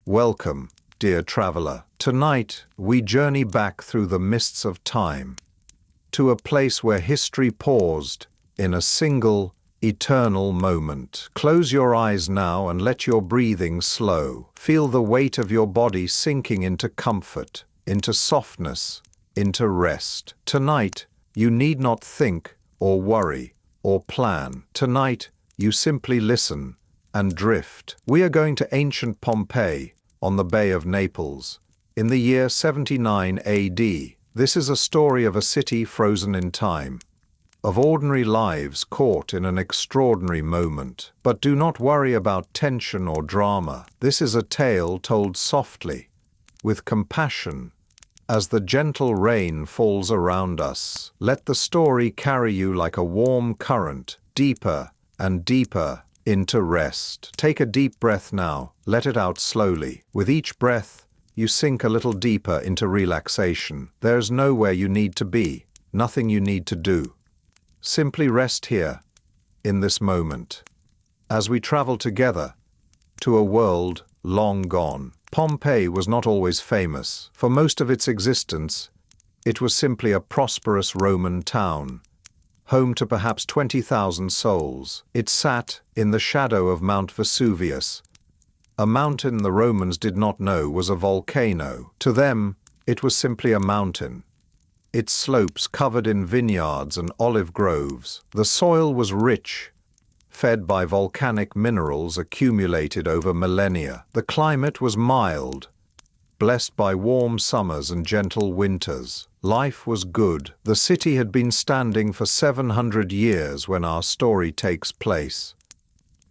Welcome, dear traveler. Tonight, we journey back through the mists of time, to a place where history paused in a single, eternal moment. Close your eyes now and let your breathing slow. Feel the weight of your body sinking into comfort, into softness, into rest. Tonight, you need not think or worry or plan. Tonight, you simply listen and drift. We are going to ancient Pompeii, on the Bay of Naples, in the year 79 AD. This is a story of a city frozen in time, of ordinary lives caught in an extraordinary moment. But do not worry about tension or drama. This is a tale told softly, with compassion, as the gentle rain falls around us. Let the story carry you like a warm current, deeper and deeper into rest. Take a deep breath now. Let it out slowly. With each breath, you sink a little deeper into relaxation. There's nowhere you need to be, nothing you need to do. Simply rest here, in this moment, as we travel together to a world long gone. Pompeii was not always famous. For most of its existence, it was simply a prosperous Roman town, home to perhaps 20,000 souls. It sat in the shadow of Mount Vesuvius, a mountain the Romans did not know was a volcano. To them, it was simply a mountain, its slopes covered in vineyards and olive groves. The soil was rich, fed by volcanic minerals accumulated over millennia. The climate was mild, blessed by warm summers and gentle winters. Life was good. The city had been standing for 700 years when our story takes place.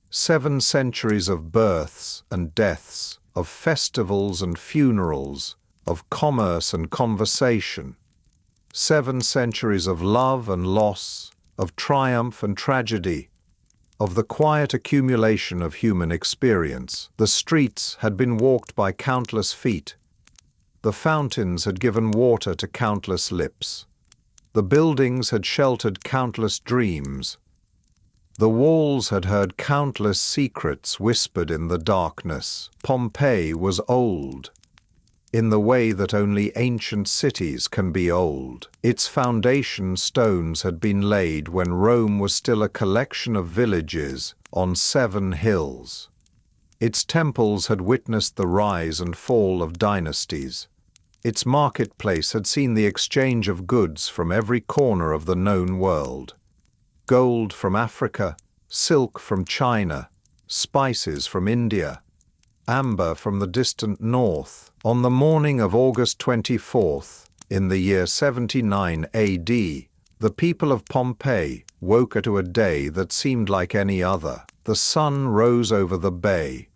7 centuries of births and deaths, of festivals and funerals, of commerce and conversation. 7 centuries of love and loss, of triumph and tragedy, of the quiet accumulation of human experience. The streets had been walked by countless feet. The fountains had given water to countless lips. The buildings had sheltered countless dreams. The walls had heard countless secrets whispered in the darkness. Pompeii was old, in the way that only ancient cities can be old. Its foundation stones had been laid when Rome was still a collection of villages on 7 hills. Its temples had witnessed the rise and fall of dynasties. Its marketplace had seen the exchange of goods from every corner of the known world. Gold from Africa, silk from China, spices from India, amber from the distant north. On the morning of August 24th, in the year 79 AD, the people of Pompeii woke to a day that seemed like any other. The sun rose over the bay,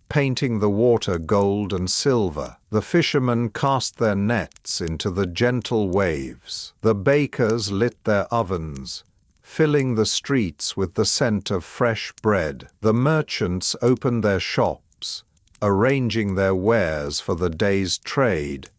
painting the water gold and silver. The fishermen cast their nets into the gentle waves. The bakers lit their ovens, filling the streets with the scent of fresh bread. The merchants opened their shops, arranging their wares for the day's trade.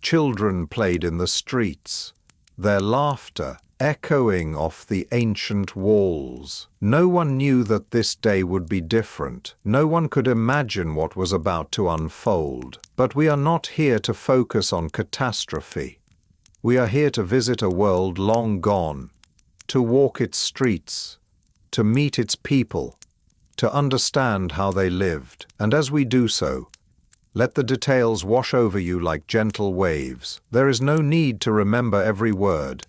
Children played in the streets, their laughter echoing off the ancient walls. No one knew that this day would be different. No one could imagine what was about to unfold. But we are not here to focus on catastrophe. We are here to visit a world long gone, to walk its streets, to meet its people, to understand how they lived. And as we do so, let the details wash over you like gentle waves. There is no need to remember every word.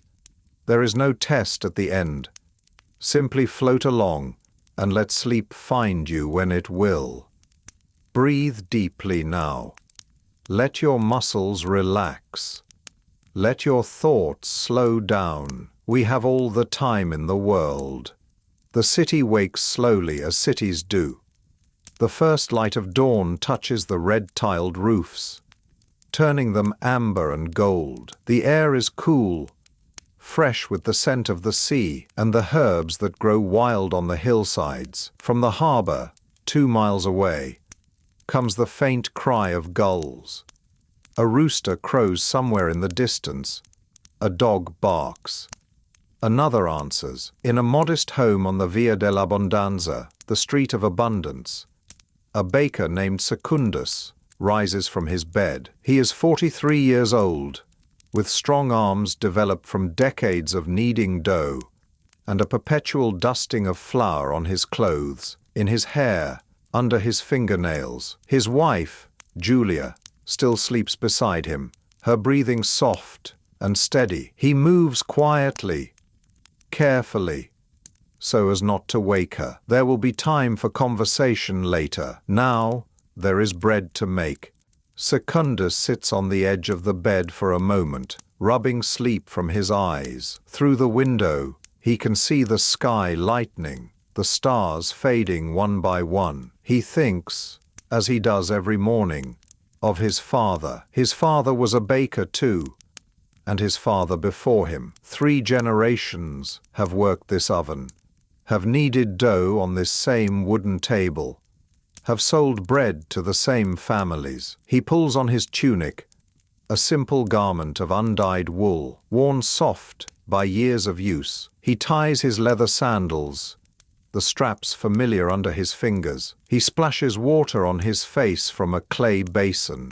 There is no test at the end. Simply float along and let sleep find you when it will. Breathe deeply now. Let your muscles relax. Let your thoughts slow down. We have all the time in the world. The city wakes slowly as cities do. The first light of dawn touches the red-tiled roofs, turning them amber and gold. The air is cool, fresh with the scent of the sea and the herbs that grow wild on the hillsides. From the harbor, 2 miles away, comes the faint cry of gulls. A rooster crows somewhere in the distance. A dog barks. Another answers. In a modest home on the Via dell'Abbondanza, the street of abundance, a baker named Secundus rises from his bed. He is 43 years old, with strong arms developed from decades of kneading dough, and a perpetual dusting of flour on his clothes, in his hair, under his fingernails. His wife, Julia, still sleeps beside him, her breathing soft and steady. He moves quietly, carefully, so as not to wake her. There will be time for conversation later. Now, there is bread to make. Secundus sits on the edge of the bed for a moment, rubbing sleep from his eyes. Through the window, he can see the sky lightening, the stars fading one by one. He thinks, as he does every morning, of his father. His father was a baker too, and his father before him. 3 generations have worked this oven, have kneaded dough on this same wooden table, have sold bread to the same families. He pulls on his tunic, a simple garment of undyed wool, worn soft by years of use. He ties his leather sandals, the straps familiar under his fingers. He splashes water on his face from a clay basin,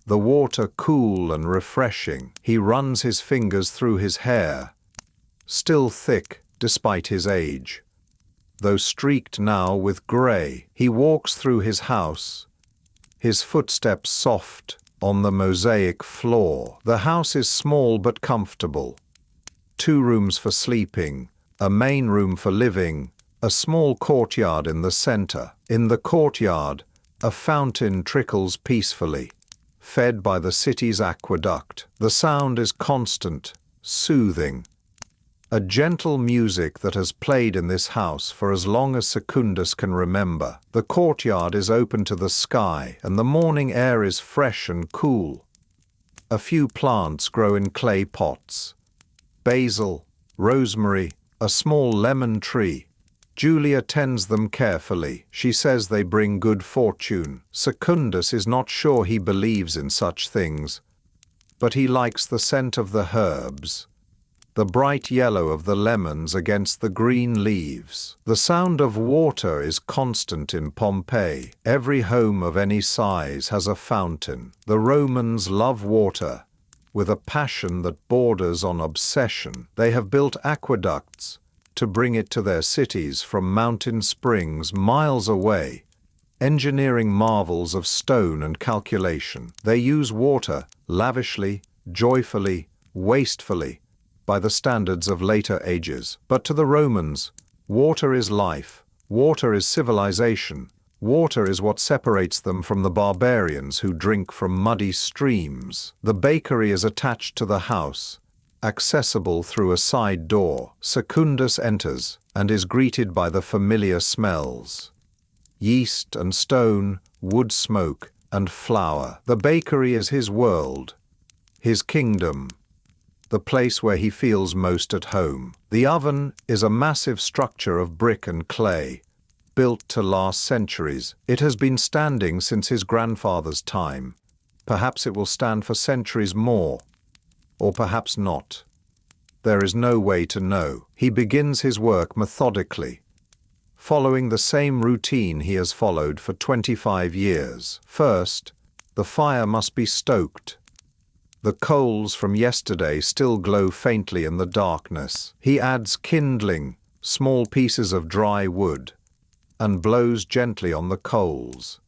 the water cool and refreshing. He runs his fingers through his hair, still thick despite his age, though streaked now with grey. He walks through his house, his footsteps soft on the mosaic floor. The house is small but comfortable. 2 rooms for sleeping, a main room for living, a small courtyard in the center. In the courtyard, a fountain trickles peacefully, fed by the city's aqueduct. The sound is constant, soothing, a gentle music that has played in this house for as long as Secundus can remember. The courtyard is open to the sky, and the morning air is fresh and cool. A few plants grow in clay pots: basil, rosemary, a small lemon tree. Julia tends them carefully. She says they bring good fortune. Secundus is not sure he believes in such things, but he likes the scent of the herbs, the bright yellow of the lemons against the green leaves. The sound of water is constant in Pompeii. Every home of any size has a fountain. The Romans love water with a passion that borders on obsession. They have built aqueducts to bring it to their cities from mountain springs miles away, engineering marvels of stone and calculation. They use water lavishly, joyfully, wastefully, by the standards of later ages. But to the Romans, water is life, water is civilization, water is what separates them from the barbarians who drink from muddy streams. The bakery is attached to the house, accessible through a side door. Secundus enters and is greeted by the familiar smells: yeast and stone, wood smoke and flour. The bakery is his world, his kingdom, the place where he feels most at home. The oven is a massive structure of brick and clay, built to last centuries. It has been standing since his grandfather's time. Perhaps it will stand for centuries more, or perhaps not. There is no way to know. He begins his work methodically, following the same routine he has followed for 25 years. First, the fire must be stoked. The coals from yesterday still glow faintly in the darkness. He adds kindling, small pieces of dry wood, and blows gently on the coals.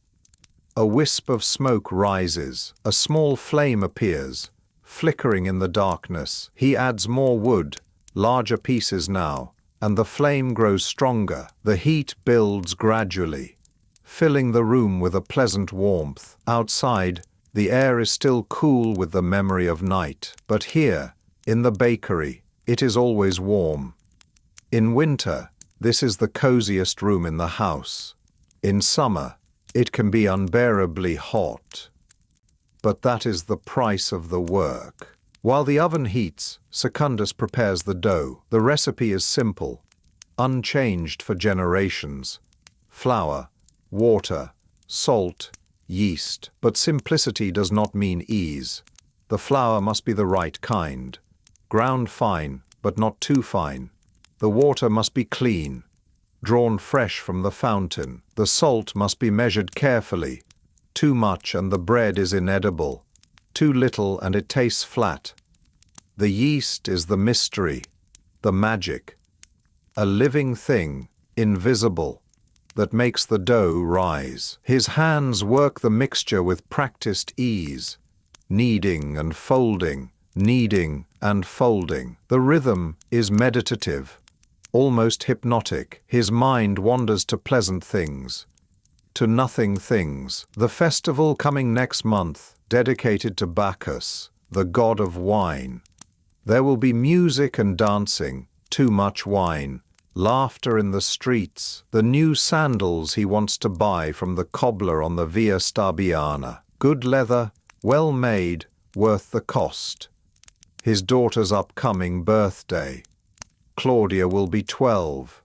A wisp of smoke rises. A small flame appears, flickering in the darkness. He adds more wood, larger pieces now, and the flame grows stronger. The heat builds gradually, filling the room with a pleasant warmth. Outside, the air is still cool with the memory of night, but here, in the bakery, it is always warm. In winter, this is the coziest room in the house. In summer, it can be unbearably hot. But that is the price of the work. While the oven heats, Secundus prepares the dough. The recipe is simple, unchanged for generations: flour, water, salt, yeast. But simplicity does not mean ease. The flour must be the right kind, ground fine but not too fine. The water must be clean, drawn fresh from the fountain. The salt must be measured carefully, Too much and the bread is inedible. Too little and it tastes flat. The yeast is the mystery, the magic. A living thing, invisible, that makes the dough rise. His hands work the mixture with practiced ease, kneading and folding, kneading and folding. The rhythm is meditative, almost hypnotic. His mind wanders to pleasant things, to nothing things. The festival coming next month, dedicated to Bacchus, the god of wine. There will be music and dancing, too much wine, laughter in the streets, the new sandals he wants to buy from the cobbler on the Via Stabiana. Good leather, well made, worth the cost. His daughter's upcoming birthday. Claudia will be 12.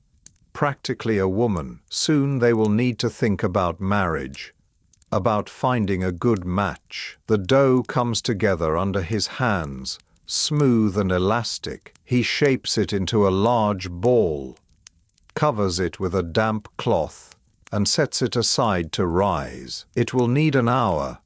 Practically a woman. Soon they will need to think about marriage, about finding a good match. The dough comes together under his hands, smooth and elastic. He shapes it into a large ball, covers it with a damp cloth, and sets it aside to rise. It will need an hour,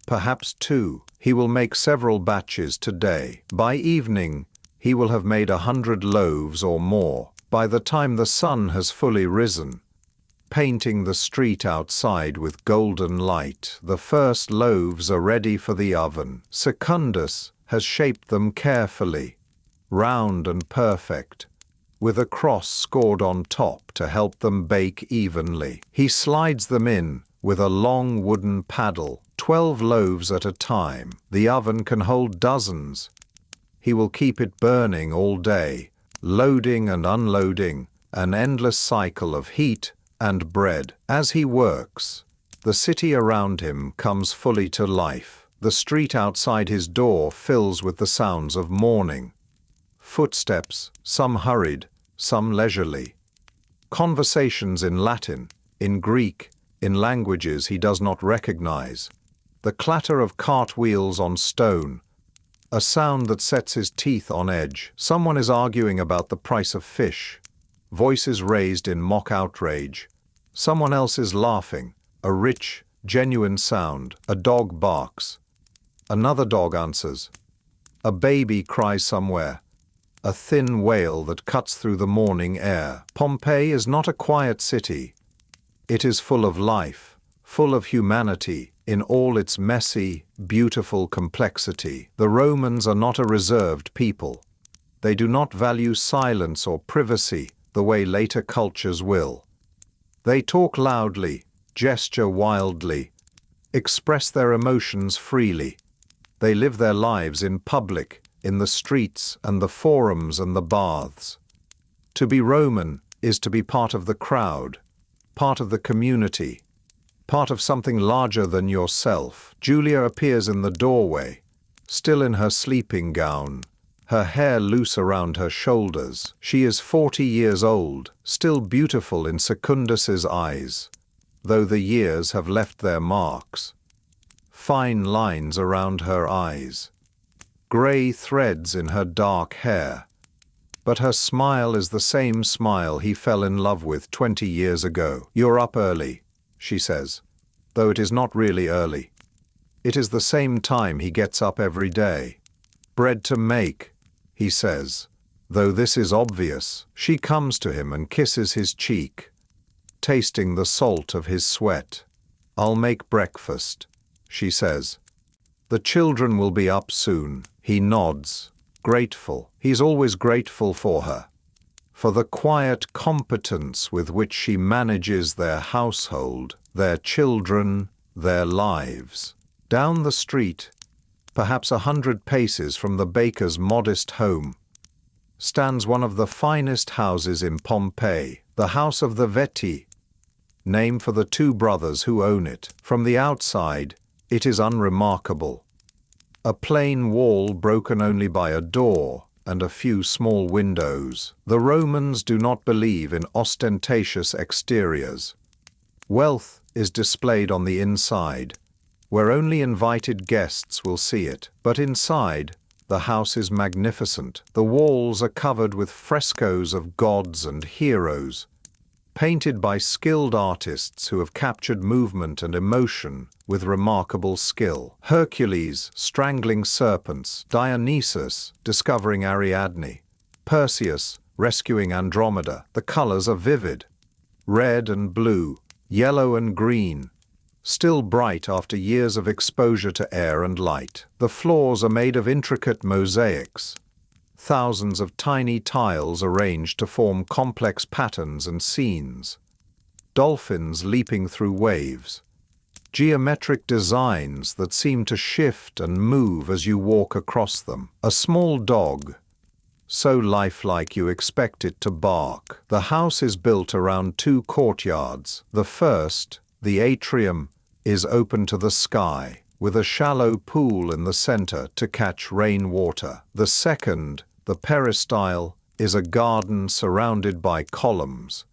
perhaps 2. He will make several batches today. By evening, he will have made 100 loaves or more. By the time the sun has fully risen, painting the street outside with golden light, the first loaves are ready for the oven. Secundus has shaped them carefully, round and perfect, with a cross scored on top to help them bake evenly. He slides them in with a long wooden paddle, 12 loaves at a time. The oven can hold dozens. He will keep it burning all day, loading and unloading, an endless cycle of heat and bread. As he works, the city around him comes fully to life. The street outside his door fills with the sounds of morning. Footsteps, some hurried, some leisurely. Conversations in Latin, in Greek, in languages he does not recognize. The clatter of cartwheels on stone, a sound that sets his teeth on edge. Someone is arguing about the price of fish, voices raised in mock outrage. Someone else is laughing, a rich, genuine sound. A dog barks. Another dog answers. A baby cries somewhere, a thin wail that cuts through the morning air. Pompeii is not a quiet city. It is full of life, full of humanity, in all its messy, beautiful complexity. The Romans are not a reserved people. They do not value silence or privacy the way later cultures will. They talk loudly, gesture wildly, express their emotions freely. They live their lives in public, in the streets and the forums and the baths. To be Roman is to be part of the crowd, part of the community, part of something larger than yourself. Julia appears in the doorway, still in her sleeping gown, her hair loose around her shoulders. She is 40 years old, still beautiful in Secundus's eyes, though the years have left their marks. Fine lines around her eyes, grey threads in her dark hair. But her smile is the same smile he fell in love with 20 years ago. "You're up early," she says, though it is not really early. It is the same time he gets up every day. "Bread to make," he says, though this is obvious. She comes to him and kisses his cheek, tasting the salt of his sweat. "I'll make breakfast," she says. "The children will be up soon." He nods, grateful. He's always grateful for her, for the quiet competence with which she manages their household, their children, their lives. Down the street, perhaps 100 paces from the baker's modest home, stands one of the finest houses in Pompeii, the House of the Veti, named for the 2 brothers who own it. From the outside, it is unremarkable. A plain wall broken only by a door and a few small windows. The Romans do not believe in ostentatious exteriors. Wealth is displayed on the inside, where only invited guests will see it. But inside, the house is magnificent. The walls are covered with frescoes of gods and heroes, painted by skilled artists who have captured movement and emotion with remarkable skill. Hercules strangling serpents, Dionysus discovering Ariadne, Perseus rescuing Andromeda. The colors are vivid. Red and blue, yellow and green, still bright after years of exposure to air and light. The floors are made of intricate mosaics, thousands of tiny tiles arranged to form complex patterns and scenes. Dolphins leaping through waves, geometric designs that seem to shift and move as you walk across them. A small dog, so lifelike you expect it to bark. The house is built around two courtyards. The first, the atrium, is open to the sky, with a shallow pool in the center to catch rainwater. The second, the peristyle, is a garden surrounded by columns,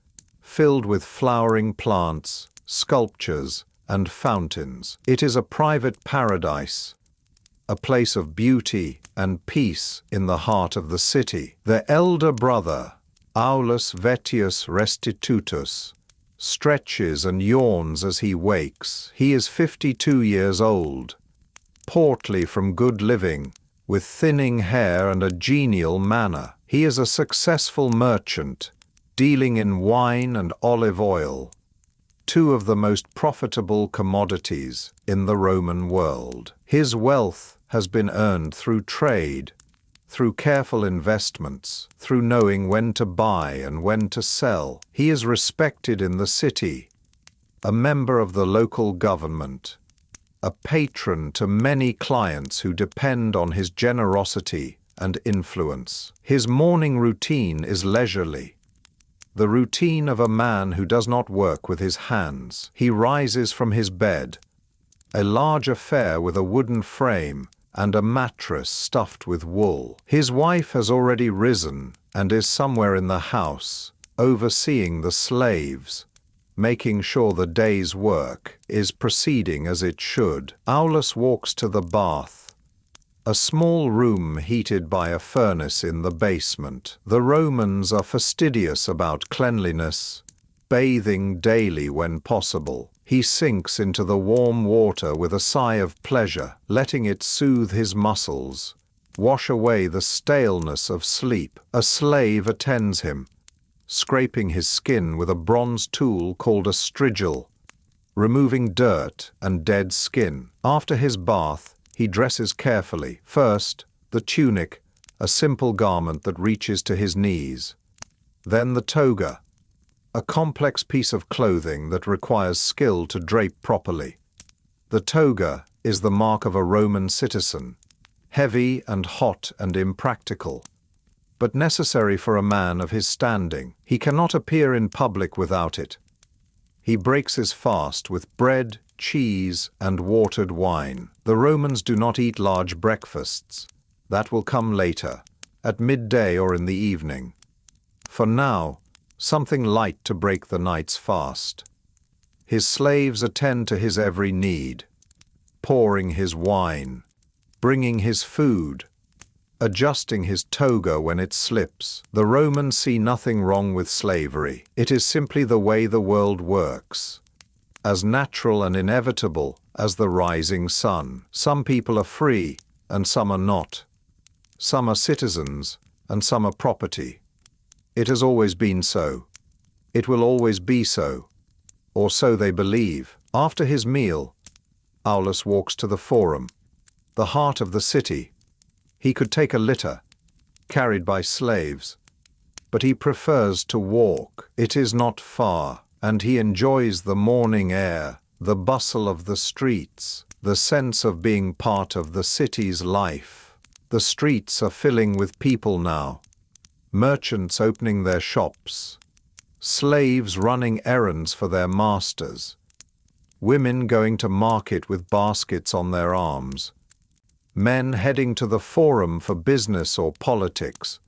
filled with flowering plants, sculptures, and fountains. It is a private paradise, a place of beauty and peace in the heart of the city. The elder brother, Aulus Vettius Restitutus, stretches and yawns as he wakes. He is 52 years old, portly from good living, with thinning hair and a genial manner. He is a successful merchant, dealing in wine and olive oil, two of the most profitable commodities in the Roman world. His wealth has been earned through trade, through careful investments, through knowing when to buy and when to sell. He is respected in the city, a member of the local government, a patron to many clients who depend on his generosity and influence. His morning routine is leisurely, the routine of a man who does not work with his hands. He rises from his bed, a large affair with a wooden frame and a mattress stuffed with wool. His wife has already risen and is somewhere in the house, overseeing the slaves, making sure the day's work is proceeding as it should. Aulus walks to the bath, a small room heated by a furnace in the basement. The Romans are fastidious about cleanliness, bathing daily when possible. He sinks into the warm water with a sigh of pleasure, letting it soothe his muscles, wash away the staleness of sleep. A slave attends him, scraping his skin with a bronze tool called a strigil, removing dirt and dead skin. After his bath, he dresses carefully. First, the tunic, a simple garment that reaches to his knees. Then the toga, a complex piece of clothing that requires skill to drape properly. The toga is the mark of a Roman citizen, heavy and hot and impractical, but necessary for a man of his standing. He cannot appear in public without it. He breaks his fast with bread, cheese, and watered wine. The Romans do not eat large breakfasts. That will come later, at midday or in the evening. For now, something light to break the night's fast. His slaves attend to his every need, pouring his wine, bringing his food, adjusting his toga when it slips. The Romans see nothing wrong with slavery. It is simply the way the world works, as natural and inevitable as the rising sun. Some people are free and some are not. Some are citizens and some are property. It has always been so. It will always be so, or so they believe. After his meal, Aulus walks to the Forum, the heart of the city. He could take a litter, carried by slaves, but he prefers to walk. It is not far, and he enjoys the morning air, the bustle of the streets, the sense of being part of the city's life. The streets are filling with people now, merchants opening their shops, slaves running errands for their masters, women going to market with baskets on their arms, men heading to the Forum for business or politics,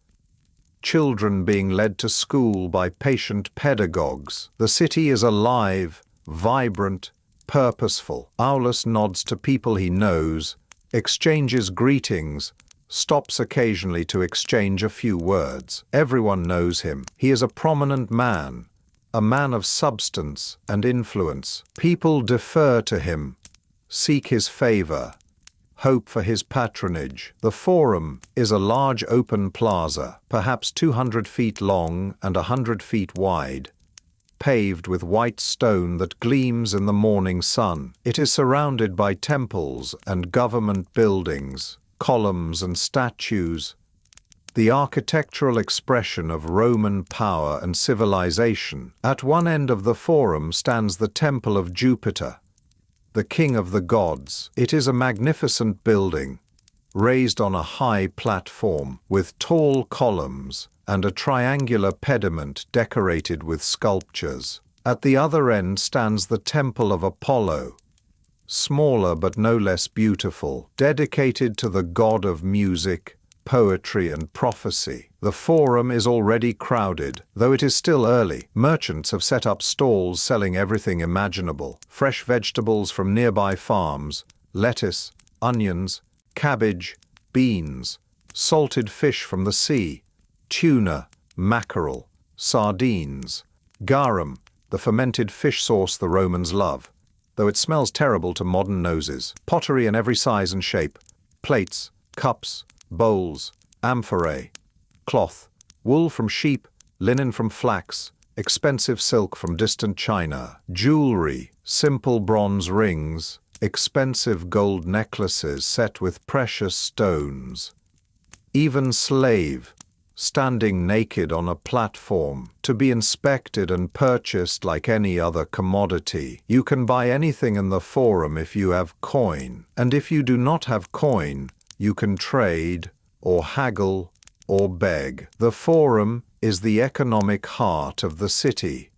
children being led to school by patient pedagogues. The city is alive, vibrant, purposeful. Aulus nods to people he knows, exchanges greetings, stops occasionally to exchange a few words. Everyone knows him. He is a prominent man, a man of substance and influence. People defer to him, seek his favor, hope for his patronage. The Forum is a large open plaza, perhaps 200 feet long and 100 feet wide, paved with white stone that gleams in the morning sun. It is surrounded by temples and government buildings, columns and statues, the architectural expression of Roman power and civilization. At one end of the Forum stands the Temple of Jupiter, the king of the gods. It is a magnificent building, raised on a high platform, with tall columns and a triangular pediment decorated with sculptures. At the other end stands the Temple of Apollo, smaller but no less beautiful, dedicated to the god of music, poetry and prophecy. The Forum is already crowded, though it is still early. Merchants have set up stalls selling everything imaginable: fresh vegetables from nearby farms, lettuce, onions, cabbage, beans, salted fish from the sea, tuna, mackerel, sardines, garum, the fermented fish sauce the Romans love, though it smells terrible to modern noses, pottery in every size and shape, plates, cups, bowls, amphorae, cloth, wool from sheep, linen from flax, expensive silk from distant China, jewelry, simple bronze rings, expensive gold necklaces set with precious stones. Even slave, standing naked on a platform, to be inspected and purchased like any other commodity. You can buy anything in the Forum if you have coin, and if you do not have coin, you can trade, or haggle, or beg. The Forum is the economic heart of the city,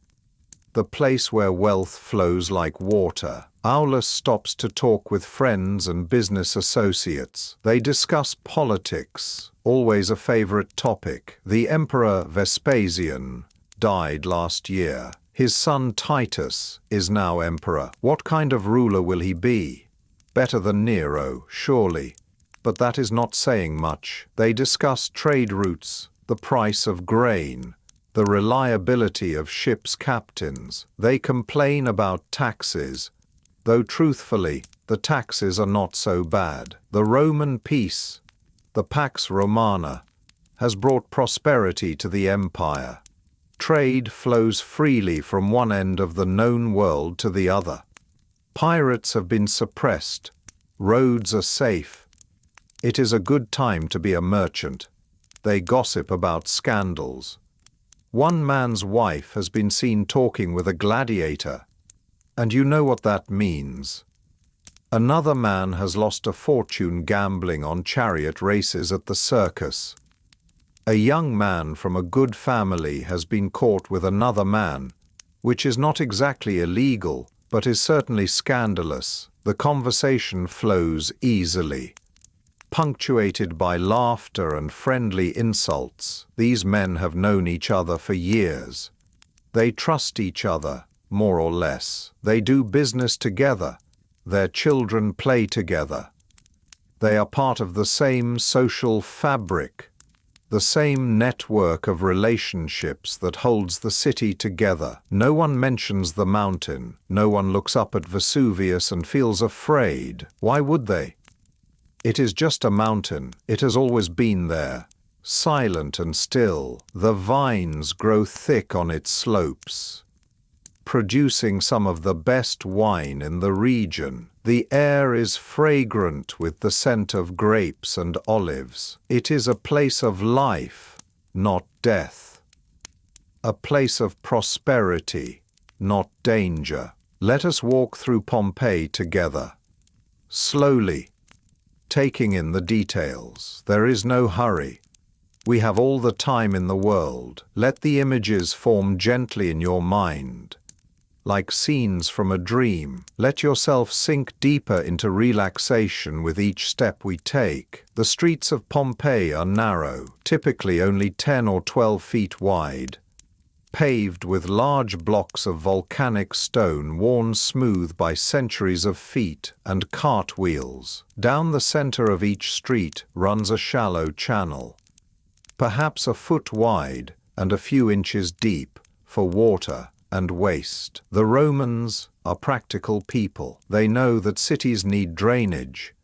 the place where wealth flows like water. Aulus stops to talk with friends and business associates. They discuss politics, always a favorite topic. The Emperor Vespasian died last year. His son Titus is now emperor. What kind of ruler will he be? Better than Nero, surely. But that is not saying much. They discuss trade routes, the price of grain, the reliability of ships' captains. They complain about taxes, though truthfully, the taxes are not so bad. The Roman peace, the Pax Romana, has brought prosperity to the empire. Trade flows freely from one end of the known world to the other. Pirates have been suppressed. Roads are safe. It is a good time to be a merchant. They gossip about scandals. One man's wife has been seen talking with a gladiator, and you know what that means. Another man has lost a fortune gambling on chariot races at the circus. A young man from a good family has been caught with another man, which is not exactly illegal, but is certainly scandalous. The conversation flows easily, punctuated by laughter and friendly insults. These men have known each other for years. They trust each other, more or less. They do business together. Their children play together. They are part of the same social fabric, the same network of relationships that holds the city together. No one mentions the mountain. No one looks up at Vesuvius and feels afraid. Why would they? It is just a mountain. It has always been there, silent and still. The vines grow thick on its slopes, producing some of the best wine in the region. The air is fragrant with the scent of grapes and olives. It is a place of life, not death. A place of prosperity, not danger. Let us walk through Pompeii together, slowly, taking in the details. There is no hurry. We have all the time in the world. Let the images form gently in your mind, like scenes from a dream. Let yourself sink deeper into relaxation with each step we take. The streets of Pompeii are narrow, typically only 10 or 12 feet wide, paved with large blocks of volcanic stone worn smooth by centuries of feet and cartwheels. Down the center of each street runs a shallow channel, perhaps a foot wide and a few inches deep, for water and waste. The Romans are practical people. They know that cities need drainage,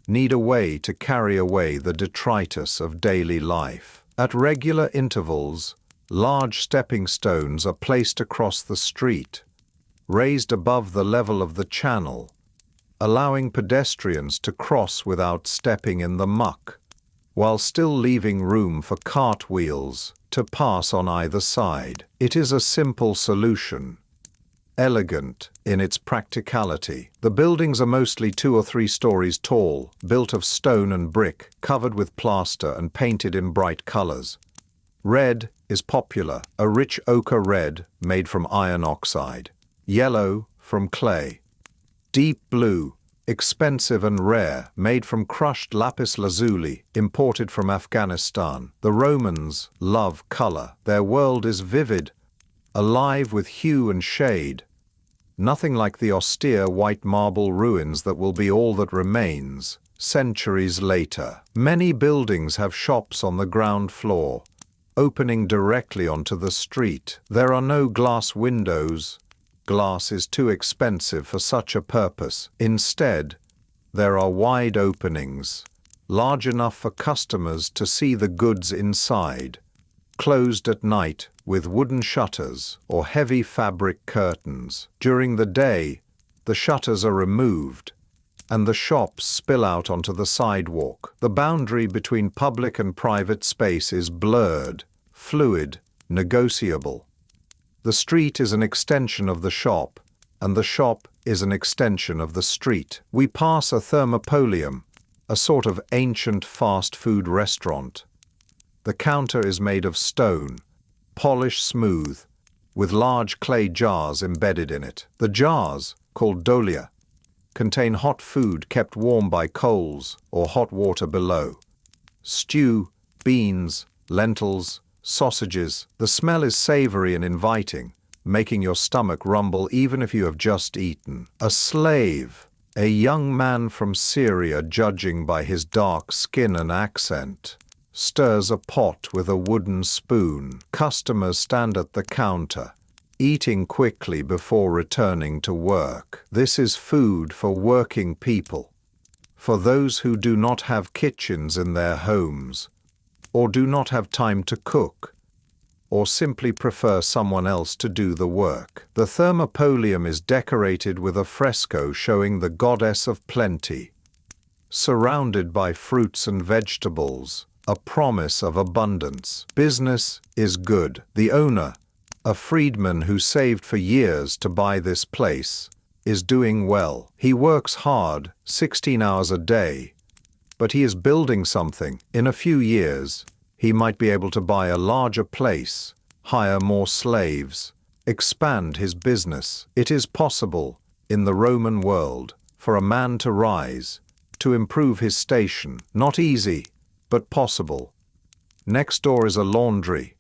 need a way to carry away the detritus of daily life. At regular intervals, large stepping stones are placed across the street, raised above the level of the channel, allowing pedestrians to cross without stepping in the muck, while still leaving room for cartwheels to pass on either side. It is a simple solution, elegant in its practicality. The buildings are mostly 2 or 3 stories tall, built of stone and brick, covered with plaster and painted in bright colors. Red is popular, a rich ochre red made from iron oxide. Yellow from clay. Deep blue, expensive and rare, made from crushed lapis lazuli, imported from Afghanistan. The Romans love color. Their world is vivid, alive with hue and shade. Nothing like the austere white marble ruins that will be all that remains centuries later. Many buildings have shops on the ground floor, opening directly onto the street. There are no glass windows. Glass is too expensive for such a purpose. Instead, there are wide openings, large enough for customers to see the goods inside, closed at night with wooden shutters or heavy fabric curtains. During the day, the shutters are removed, and the shops spill out onto the sidewalk. The boundary between public and private space is blurred, fluid, negotiable. The street is an extension of the shop, and the shop is an extension of the street. We pass a thermopolium, a sort of ancient fast food restaurant. The counter is made of stone, polished smooth, with large clay jars embedded in it. The jars, called dolia, contain hot food kept warm by coals or hot water below. Stew, beans, lentils, sausages. The smell is savory and inviting, making your stomach rumble even if you have just eaten. A slave, a young man from Syria, judging by his dark skin and accent, stirs a pot with a wooden spoon. Customers stand at the counter, eating quickly before returning to work. This is food for working people, for those who do not have kitchens in their homes, or do not have time to cook, or simply prefer someone else to do the work. The thermopolium is decorated with a fresco showing the goddess of plenty, surrounded by fruits and vegetables, a promise of abundance. Business is good. The owner, a freedman who saved for years to buy this place, is doing well. He works hard, 16 hours a day, but he is building something. In a few years, he might be able to buy a larger place, hire more slaves, expand his business. It is possible, in the Roman world, for a man to rise, to improve his station. Not easy, but possible. Next door is a laundry,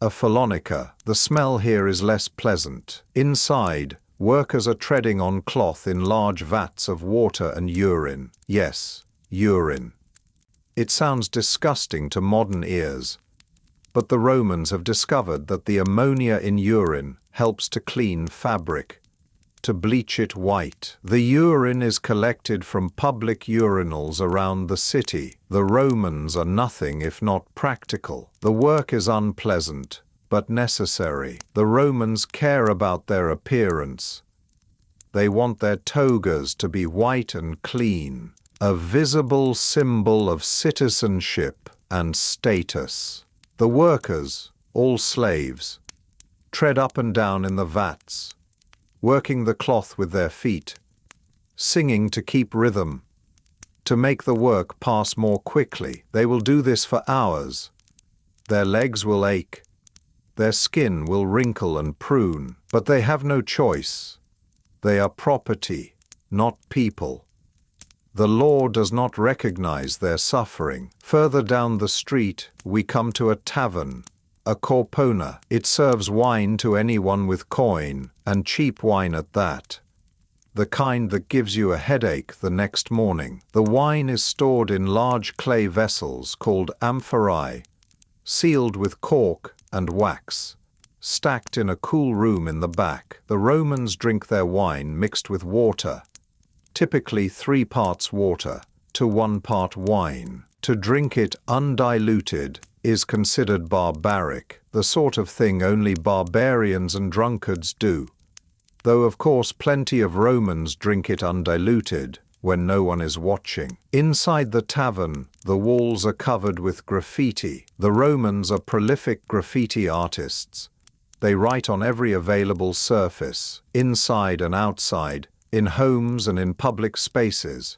a phalonica. The smell here is less pleasant. Inside, workers are treading on cloth in large vats of water and urine. Yes, urine. It sounds disgusting to modern ears, but the Romans have discovered that the ammonia in urine helps to clean fabric, to bleach it white. The urine is collected from public urinals around the city. The Romans are nothing if not practical. The work is unpleasant, but necessary. The Romans care about their appearance. They want their togas to be white and clean, a visible symbol of citizenship and status. The workers, all slaves, tread up and down in the vats, working the cloth with their feet, singing to keep rhythm, to make the work pass more quickly. They will do this for hours. Their legs will ache, their skin will wrinkle and prune, but they have no choice. They are property, not people. The law does not recognize their suffering. Further down the street, we come to a tavern, a corpona. It serves wine to anyone with coin, and cheap wine at that. The kind that gives you a headache the next morning. The wine is stored in large clay vessels called amphorae, sealed with cork and wax. stacked in a cool room in the back. The Romans drink their wine mixed with water, typically 3 parts water to 1 part wine. To drink it undiluted is considered barbaric, the sort of thing only barbarians and drunkards do. Though of course plenty of Romans drink it undiluted when no one is watching. Inside the tavern, the walls are covered with graffiti. The Romans are prolific graffiti artists. They write on every available surface, inside and outside, in homes and in public spaces.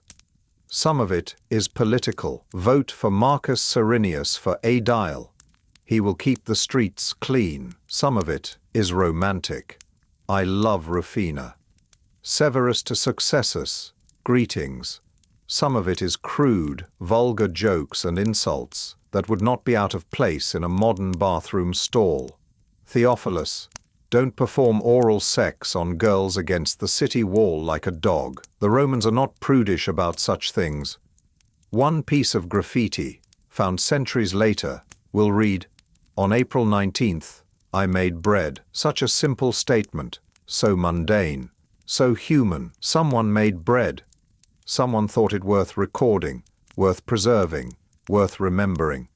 Some of it is political. Vote for Marcus Cyrenius for aedile. He will keep the streets clean. Some of it is romantic. I love Rufina. Severus to Successus. Greetings. Some of it is crude, vulgar jokes and insults that would not be out of place in a modern bathroom stall. Theophilus. Don't perform oral sex on girls against the city wall like a dog. The Romans are not prudish about such things. One piece of graffiti, found centuries later, will read, "On April 19th, I made bread." Such a simple statement, so mundane, so human. Someone made bread. Someone thought it worth recording, worth preserving, worth remembering.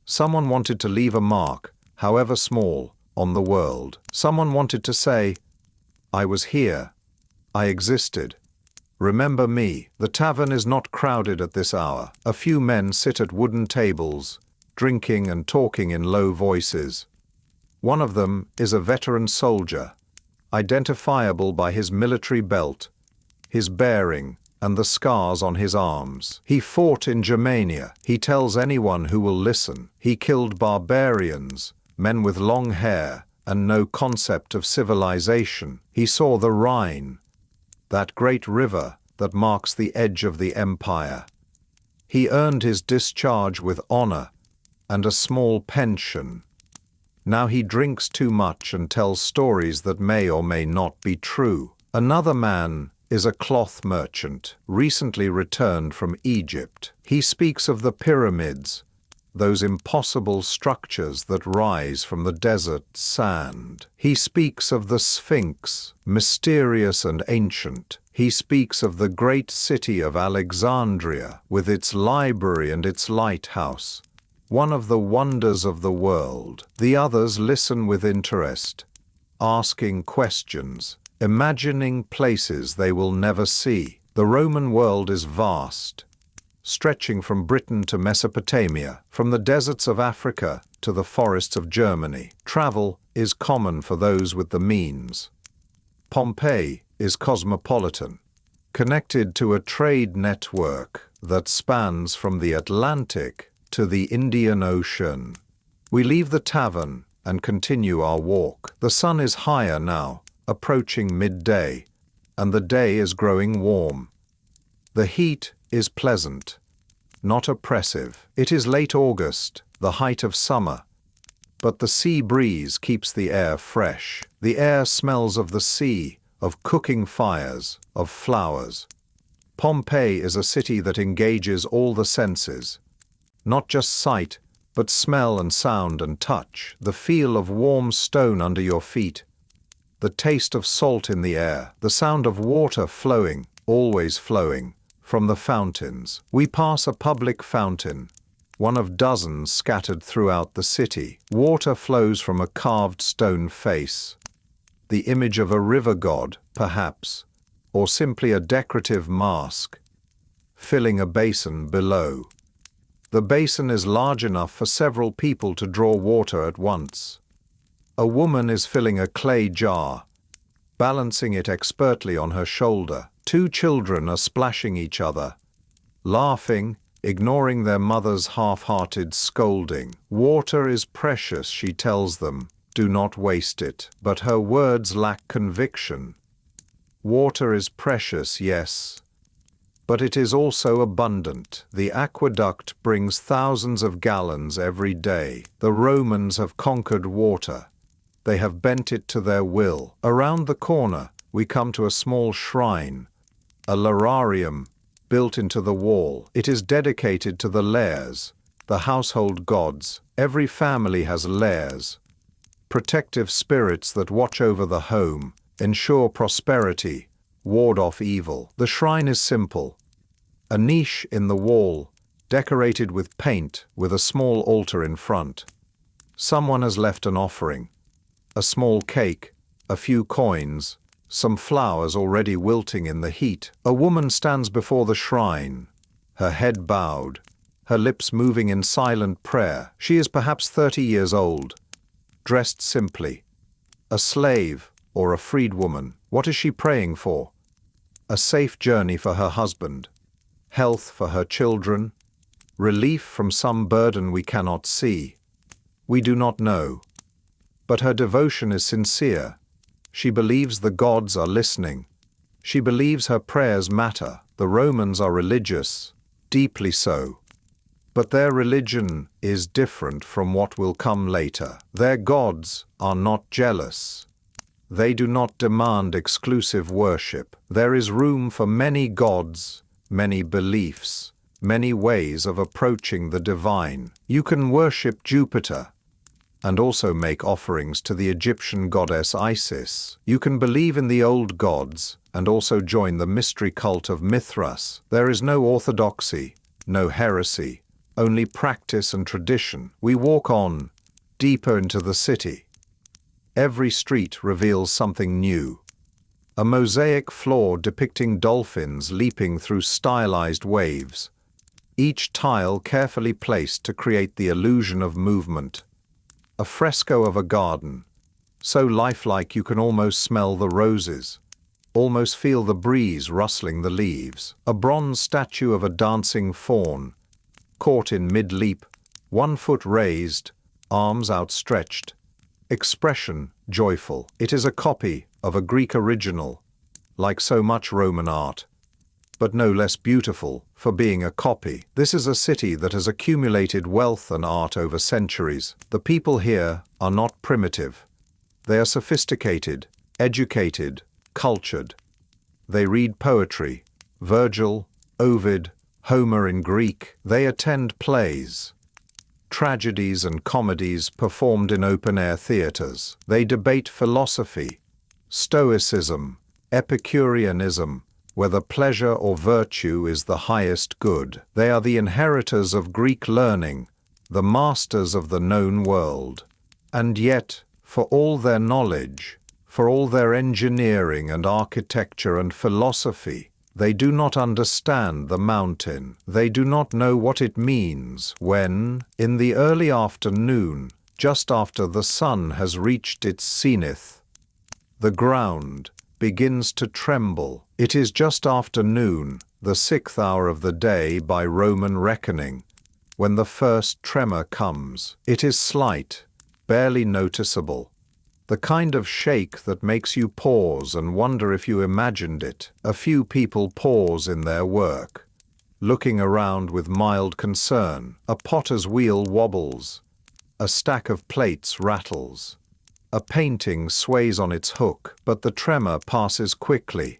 Someone wanted to leave a mark, however small, on the world. Someone wanted to say, "I was here. I existed. Remember me." The tavern is not crowded at this hour. A few men sit at wooden tables, drinking and talking in low voices. One of them is a veteran soldier, identifiable by his military belt, his bearing, and the scars on his arms. He fought in Germania. He tells anyone who will listen. He killed barbarians, men with long hair and no concept of civilization. He saw the Rhine, that great river that marks the edge of the empire. He earned his discharge with honor and a small pension. Now he drinks too much and tells stories that may or may not be true. Another man is a cloth merchant, recently returned from Egypt. He speaks of the pyramids, those impossible structures that rise from the desert sand. He speaks of the Sphinx, mysterious and ancient. He speaks of the great city of Alexandria, with its library and its lighthouse, one of the wonders of the world. The others listen with interest, asking questions, imagining places they will never see. The Roman world is vast, stretching from Britain to Mesopotamia, from the deserts of Africa to the forests of Germany. Travel is common for those with the means. Pompeii is cosmopolitan, connected to a trade network that spans from the Atlantic to the Indian Ocean. We leave the tavern and continue our walk. The sun is higher now, approaching midday, and the day is growing warm. The heat is pleasant, not oppressive. It is late August, the height of summer, but the sea breeze keeps the air fresh. The air smells of the sea, of cooking fires, of flowers. Pompeii is a city that engages all the senses, not just sight, but smell and sound and touch, the feel of warm stone under your feet, the taste of salt in the air, the sound of water flowing, always flowing, from the fountains. We pass a public fountain, one of dozens scattered throughout the city. Water flows from a carved stone face, the image of a river god, perhaps, or simply a decorative mask, filling a basin below. The basin is large enough for several people to draw water at once. A woman is filling a clay jar, balancing it expertly on her shoulder. 2 children are splashing each other, laughing, ignoring their mother's half-hearted scolding. Water is precious, she tells them. Do not waste it. But her words lack conviction. Water is precious, yes, but it is also abundant. The aqueduct brings thousands of gallons every day. The Romans have conquered water. They have bent it to their will. Around the corner, we come to a small shrine, a lararium built into the wall. It is dedicated to the lares, the household gods. Every family has lares, protective spirits that watch over the home, ensure prosperity, ward off evil. The shrine is simple. A niche in the wall, decorated with paint, with a small altar in front. Someone has left an offering. A small cake, a few coins, some flowers already wilting in the heat. A woman stands before the shrine, her head bowed, her lips moving in silent prayer. She is perhaps 30 years old, dressed simply. A slave or a freed woman. What is she praying for? A safe journey for her husband, health for her children, relief from some burden we cannot see. We do not know. But her devotion is sincere. She believes the gods are listening. She believes her prayers matter. The Romans are religious, deeply so. But their religion is different from what will come later. Their gods are not jealous. They do not demand exclusive worship. There is room for many gods, many beliefs, many ways of approaching the divine. You can worship Jupiter and also make offerings to the Egyptian goddess Isis. You can believe in the old gods and also join the mystery cult of Mithras. There is no orthodoxy, no heresy, only practice and tradition. We walk on, deeper into the city. Every street reveals something new. A mosaic floor depicting dolphins leaping through stylized waves, each tile carefully placed to create the illusion of movement. A fresco of a garden, so lifelike you can almost smell the roses, almost feel the breeze rustling the leaves. A bronze statue of a dancing faun, caught in mid-leap, 1 foot raised, arms outstretched, expression joyful. It is a copy of a Greek original, like so much Roman art, but no less beautiful for being a copy. This is a city that has accumulated wealth and art over centuries. The people here are not primitive. They are sophisticated, educated, cultured. They read poetry, Virgil, Ovid, Homer in Greek. They attend plays, tragedies and comedies performed in open-air theaters. They debate philosophy, Stoicism, Epicureanism, whether pleasure or virtue is the highest good. They are the inheritors of Greek learning, the masters of the known world. And yet, for all their knowledge, for all their engineering and architecture and philosophy, they do not understand the mountain. They do not know what it means when, in the early afternoon, just after the sun has reached its zenith, the ground begins to tremble. It is just after noon, the 6th hour of the day by Roman reckoning, when the first tremor comes. It is slight, barely noticeable, the kind of shake that makes you pause and wonder if you imagined it. A few people pause in their work, looking around with mild concern. A potter's wheel wobbles. A stack of plates rattles. A painting sways on its hook, but the tremor passes quickly,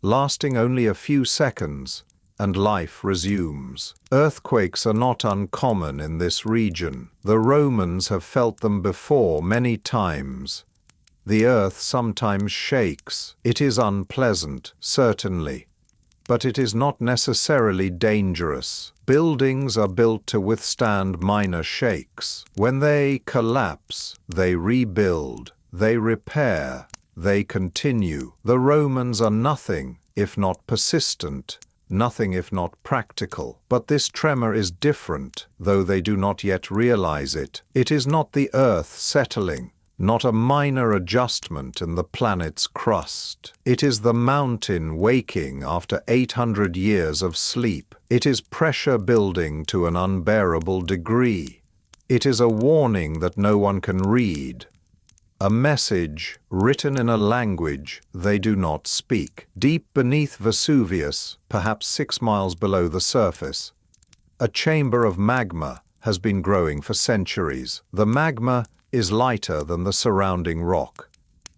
lasting only a few seconds, and life resumes. Earthquakes are not uncommon in this region. The Romans have felt them before many times. The earth sometimes shakes. It is unpleasant, certainly, but it is not necessarily dangerous. Buildings are built to withstand minor shakes. When they collapse, they rebuild, they repair, they continue. The Romans are nothing if not persistent, nothing if not practical. But this tremor is different, though they do not yet realize it. It is not the earth settling, not a minor adjustment in the planet's crust. It is the mountain waking after 800 years of sleep. It is pressure building to an unbearable degree. It is a warning that no one can read. A message written in a language they do not speak. Deep beneath Vesuvius, perhaps 6 miles below the surface, a chamber of magma has been growing for centuries. The magma is lighter than the surrounding rock,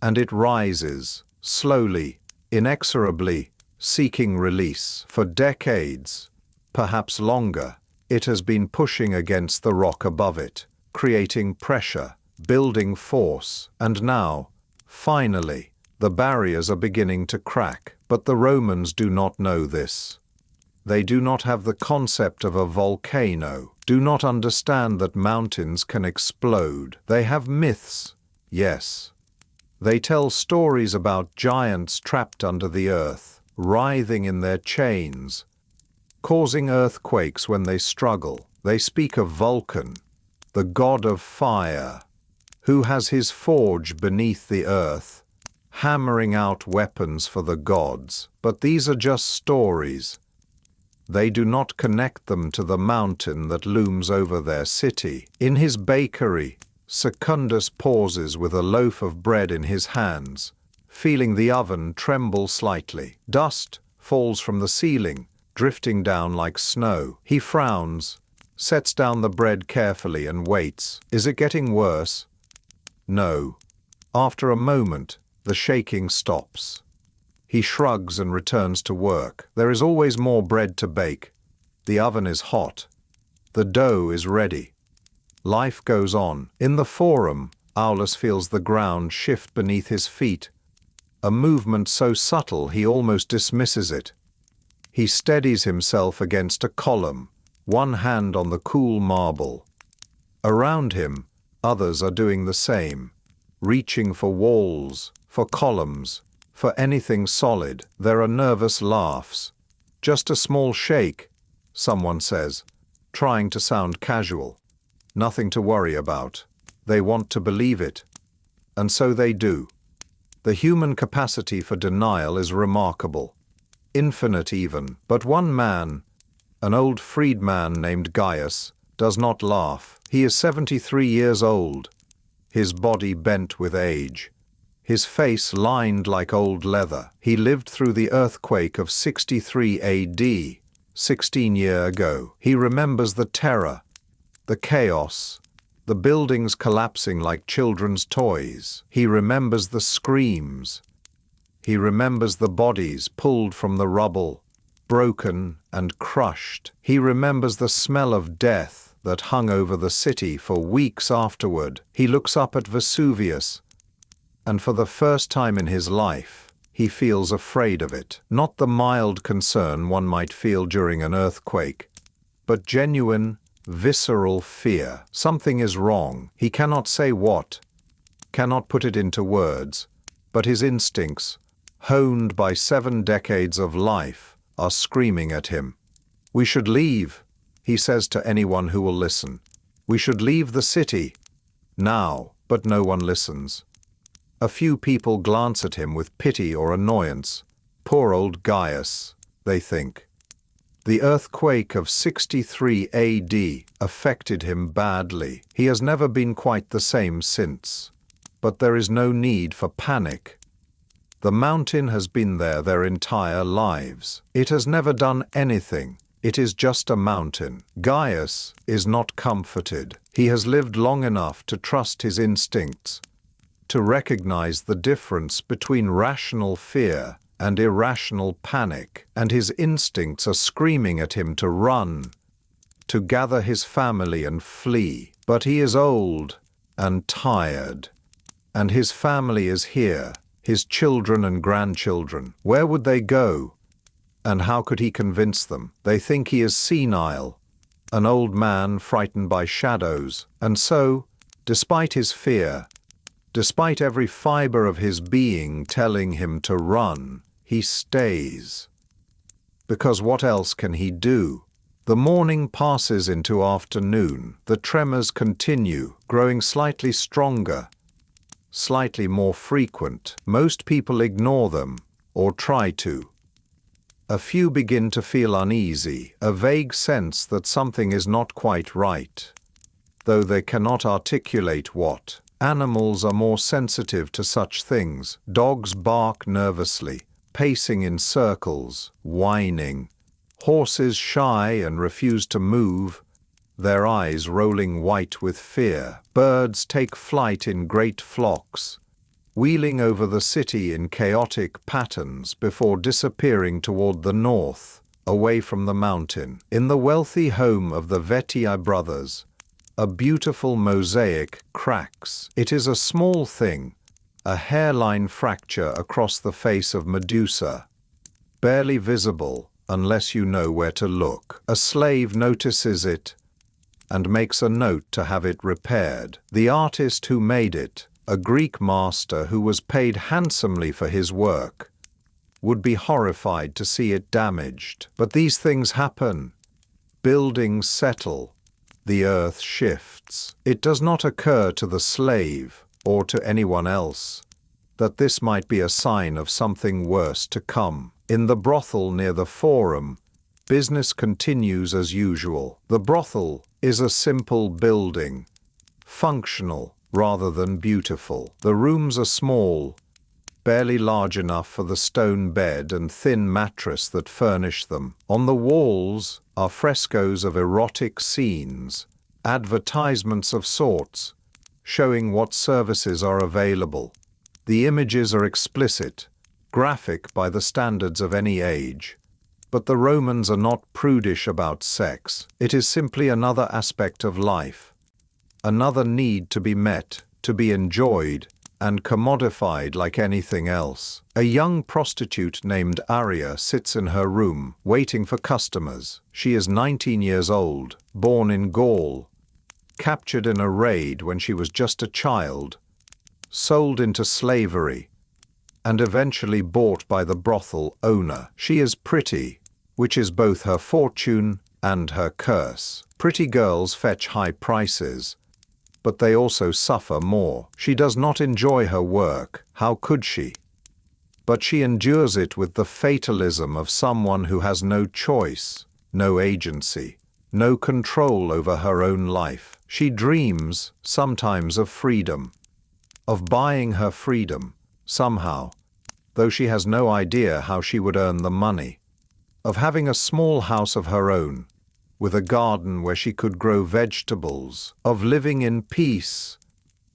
and it rises, slowly, inexorably, seeking release. For decades, perhaps longer, it has been pushing against the rock above it, creating pressure, building force, and now, finally, the barriers are beginning to crack. But the Romans do not know this. They do not have the concept of a volcano, do not understand that mountains can explode. They have myths, yes. They tell stories about giants trapped under the earth, writhing in their chains, causing earthquakes when they struggle. They speak of Vulcan, the god of fire, who has his forge beneath the earth, hammering out weapons for the gods. But these are just stories. They do not connect them to the mountain that looms over their city. In his bakery, Secundus pauses with a loaf of bread in his hands, feeling the oven tremble slightly. Dust falls from the ceiling, drifting down like snow. He frowns, sets down the bread carefully and waits. Is it getting worse? No. After a moment, the shaking stops. He shrugs and returns to work. There is always more bread to bake. The oven is hot. The dough is ready. Life goes on. In the forum, Aulus feels the ground shift beneath his feet, a movement so subtle he almost dismisses it. He steadies himself against a column, one hand on the cool marble. Around him, others are doing the same, reaching for walls, for columns, for anything solid. There are nervous laughs. Just a small shake, someone says, trying to sound casual. Nothing to worry about. They want to believe it. And so they do. The human capacity for denial is remarkable. Infinite even. But one man, an old freedman named Gaius, does not laugh. He is 73 years old, his body bent with age, his face lined like old leather. He lived through the earthquake of 63 AD, 16 years ago. He remembers the terror, the chaos, the buildings collapsing like children's toys. He remembers the screams. He remembers the bodies pulled from the rubble, broken and crushed. He remembers the smell of death that hung over the city for weeks afterward. He looks up at Vesuvius, and for the first time in his life, he feels afraid of it. Not the mild concern one might feel during an earthquake, but genuine, visceral fear. Something is wrong. He cannot say what, cannot put it into words, but his instincts, honed by 7 decades of life, are screaming at him. We should leave, he says to anyone who will listen. We should leave the city, now, but no one listens. A few people glance at him with pity or annoyance. Poor old Gaius, they think. The earthquake of 63 AD affected him badly. He has never been quite the same since. But there is no need for panic. The mountain has been there their entire lives. It has never done anything. It is just a mountain. Gaius is not comforted. He has lived long enough to trust his instincts, to recognize the difference between rational fear and irrational panic, and his instincts are screaming at him to run, to gather his family and flee. But he is old and tired, and his family is here, his children and grandchildren. Where would they go? And how could he convince them? They think he is senile, an old man frightened by shadows, and so, despite his fear, despite every fiber of his being telling him to run, he stays. Because what else can he do? The morning passes into afternoon. The tremors continue, growing slightly stronger, slightly more frequent. Most people ignore them, or try to. A few begin to feel uneasy, a vague sense that something is not quite right, though they cannot articulate what. Animals are more sensitive to such things. Dogs bark nervously, pacing in circles, whining. Horses shy and refuse to move, their eyes rolling white with fear. Birds take flight in great flocks, wheeling over the city in chaotic patterns before disappearing toward the north, away from the mountain. In the wealthy home of the Vetii brothers, A beautiful mosaic cracks. It is a small thing, a hairline fracture across the face of Medusa, barely visible unless you know where to look. A slave notices it and makes a note to have it repaired. The artist who made it, a Greek master who was paid handsomely for his work, would be horrified to see it damaged. But these things happen. Buildings settle. The earth shifts. It does not occur to the slave or to anyone else that this might be a sign of something worse to come. In the brothel near the Forum, business continues as usual. The brothel is a simple building, functional rather than beautiful. The rooms are small, barely large enough for the stone bed and thin mattress that furnish them. On the walls are frescoes of erotic scenes, advertisements of sorts, showing what services are available. The images are explicit, graphic by the standards of any age. But the Romans are not prudish about sex. It is simply another aspect of life, another need to be met, to be enjoyed, and commodified like anything else. A young prostitute named Aria sits in her room, waiting for customers. She is 19 years old, born in Gaul, captured in a raid when she was just a child, sold into slavery, and eventually bought by the brothel owner. She is pretty, which is both her fortune and her curse. Pretty girls fetch high prices, but they also suffer more. She does not enjoy her work. How could she? But she endures it with the fatalism of someone who has no choice, no agency, no control over her own life. She dreams, sometimes, of freedom, of buying her freedom, somehow, though she has no idea how she would earn the money, of having a small house of her own, with a garden where she could grow vegetables, of living in peace,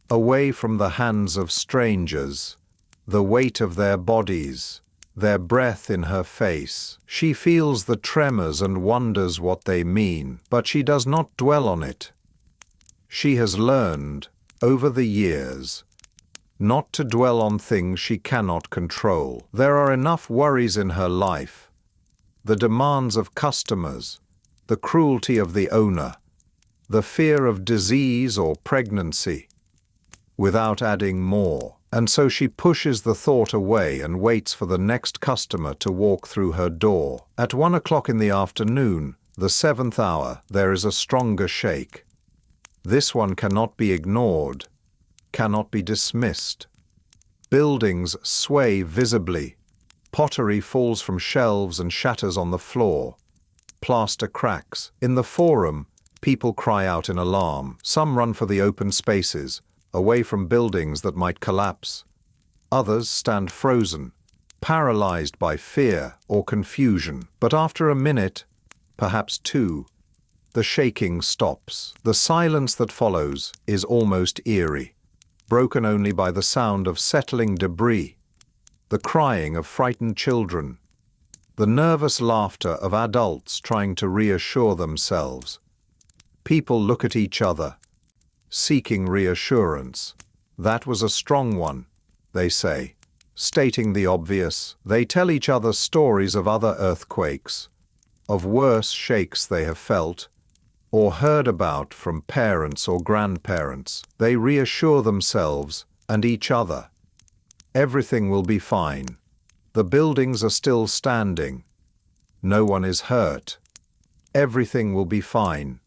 away from the hands of strangers, the weight of their bodies, their breath in her face. She feels the tremors and wonders what they mean, but she does not dwell on it. She has learned, over the years, not to dwell on things she cannot control. There are enough worries in her life, the demands of customers, the cruelty of the owner, the fear of disease or pregnancy, without adding more. And so she pushes the thought away and waits for the next customer to walk through her door. At 1 o'clock in the afternoon, the 7th hour, there is a stronger shake. This one cannot be ignored, cannot be dismissed. Buildings sway visibly. Pottery falls from shelves and shatters on the floor. Plaster cracks. In the Forum, people cry out in alarm. Some run for the open spaces, away from buildings that might collapse. Others stand frozen, paralyzed by fear or confusion. But after a minute, perhaps two, the shaking stops. The silence that follows is almost eerie, broken only by the sound of settling debris, the crying of frightened children, the nervous laughter of adults trying to reassure themselves. People look at each other, seeking reassurance. That was a strong one, they say, stating the obvious. They tell each other stories of other earthquakes, of worse shakes they have felt, or heard about from parents or grandparents. They reassure themselves and each other. Everything will be fine. The buildings are still standing. No one is hurt. Everything will be fine.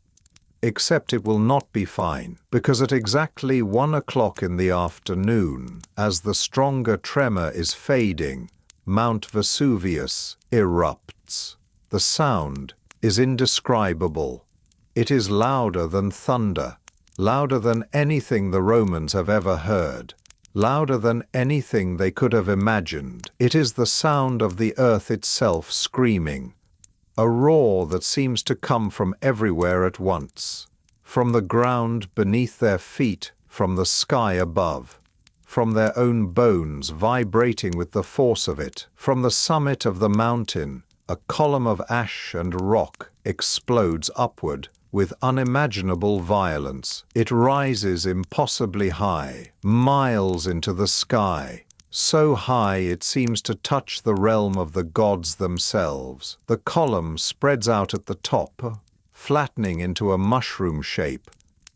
Except it will not be fine, because at exactly 1 o'clock in the afternoon, as the stronger tremor is fading, Mount Vesuvius erupts. The sound is indescribable. It is louder than thunder, louder than anything the Romans have ever heard, louder than anything they could have imagined. It is the sound of the earth itself screaming, a roar that seems to come from everywhere at once, from the ground beneath their feet, from the sky above, from their own bones vibrating with the force of it. From the summit of the mountain, a column of ash and rock explodes upward, with unimaginable violence. It rises impossibly high, miles into the sky, so high it seems to touch the realm of the gods themselves. The column spreads out at the top, flattening into a mushroom shape,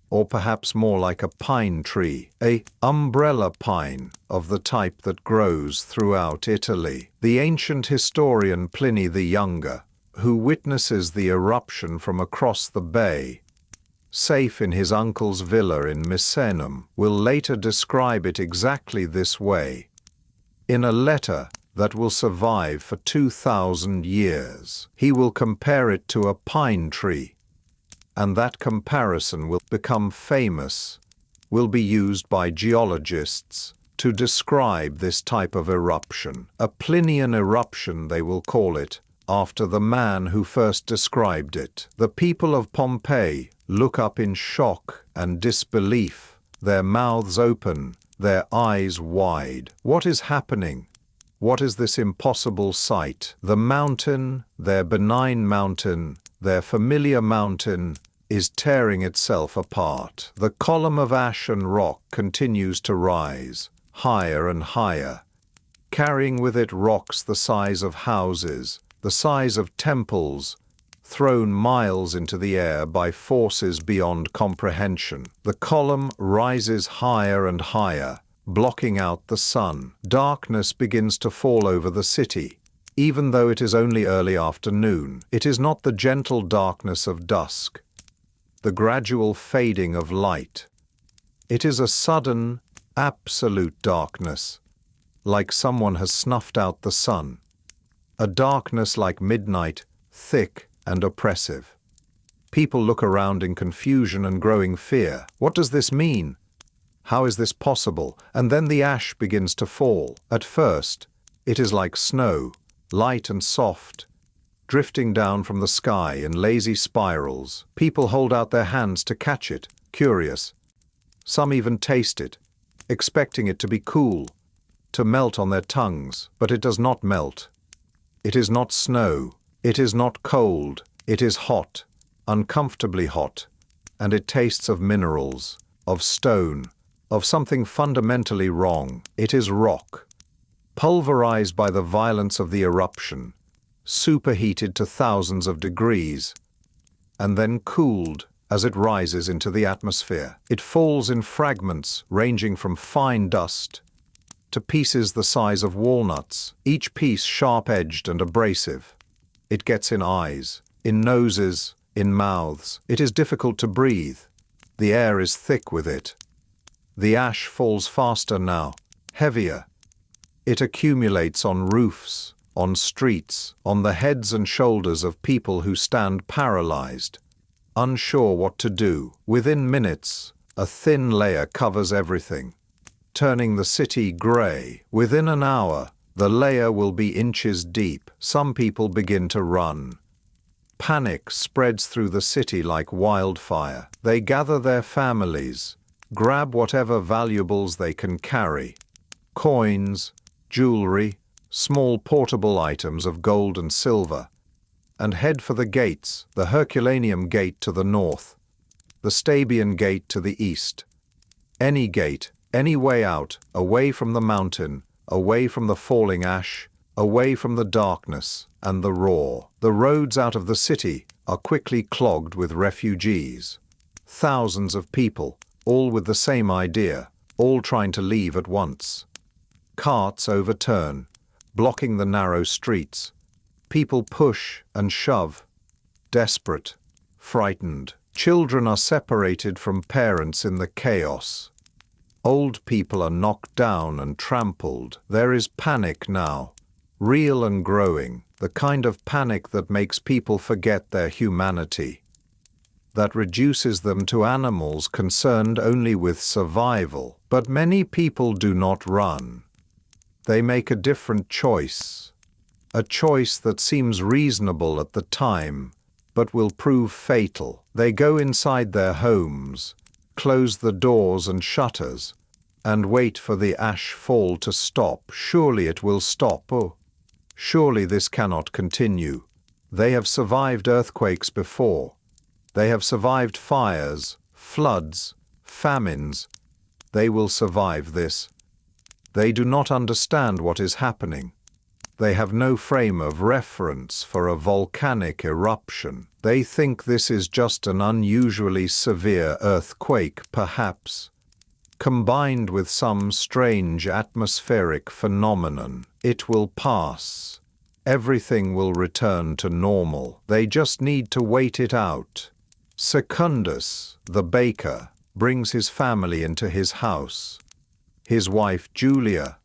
or perhaps more like a pine tree, a umbrella pine of the type that grows throughout Italy. The ancient historian Pliny the Younger, who witnesses the eruption from across the bay, safe in his uncle's villa in Misenum, will later describe it exactly this way, in a letter that will survive for 2,000 years. He will compare it to a pine tree, and that comparison will become famous, will be used by geologists to describe this type of eruption. A Plinian eruption, they will call it, after the man who first described it. The people of Pompeii look up in shock and disbelief, their mouths open, their eyes wide. What is happening? What is this impossible sight? The mountain, their benign mountain, their familiar mountain, is tearing itself apart. The column of ash and rock continues to rise, higher and higher, carrying with it rocks the size of houses, the size of temples, thrown miles into the air by forces beyond comprehension. The column rises higher and higher, blocking out the sun. Darkness begins to fall over the city, even though it is only early afternoon. It is not the gentle darkness of dusk, the gradual fading of light. It is a sudden, absolute darkness, like someone has snuffed out the sun. A darkness like midnight, thick and oppressive. People look around in confusion and growing fear. What does this mean? How is this possible? And then the ash begins to fall. At first, it is like snow, light and soft, drifting down from the sky in lazy spirals. People hold out their hands to catch it, curious. Some even taste it, expecting it to be cool, to melt on their tongues, but it does not melt. It is not snow, it is not cold, it is hot, uncomfortably hot, and it tastes of minerals, of stone, of something fundamentally wrong. It is rock, pulverized by the violence of the eruption, superheated to thousands of degrees, and then cooled as it rises into the atmosphere. It falls in fragments ranging from fine dust to pieces the size of walnuts, each piece sharp-edged and abrasive. It gets in eyes, in noses, in mouths. It is difficult to breathe. The air is thick with it. The ash falls faster now, heavier. It accumulates on roofs, on streets, on the heads and shoulders of people who stand paralyzed, unsure what to do. Within minutes, a thin layer covers everything, turning the city gray. Within an hour, the layer will be inches deep. Some people begin to run. Panic spreads through the city like wildfire. They gather their families, grab whatever valuables they can carry, coins, jewelry, small portable items of gold and silver, and head for the gates, the Herculaneum Gate to the north, the Stabian Gate to the east. Any gate, any way out, away from the mountain, away from the falling ash, away from the darkness and the roar. The roads out of the city are quickly clogged with refugees. Thousands of people, all with the same idea, all trying to leave at once. Carts overturn, blocking the narrow streets. People push and shove, desperate, frightened. Children are separated from parents in the chaos. Old people are knocked down and trampled. There is panic now, real and growing, the kind of panic that makes people forget their humanity, that reduces them to animals concerned only with survival. But many people do not run. They make a different choice, a choice that seems reasonable at the time, but will prove fatal. They go inside their homes, close the doors and shutters, and wait for the ash fall to stop. Surely it will stop. Oh, surely this cannot continue. They have survived earthquakes before. They have survived fires, floods, famines. They will survive this. They do not understand what is happening. They have no frame of reference for a volcanic eruption. They think this is just an unusually severe earthquake, perhaps, combined with some strange atmospheric phenomenon. It will pass. Everything will return to normal. They just need to wait it out. Secundus, the baker, brings his family into his house. His wife Julia,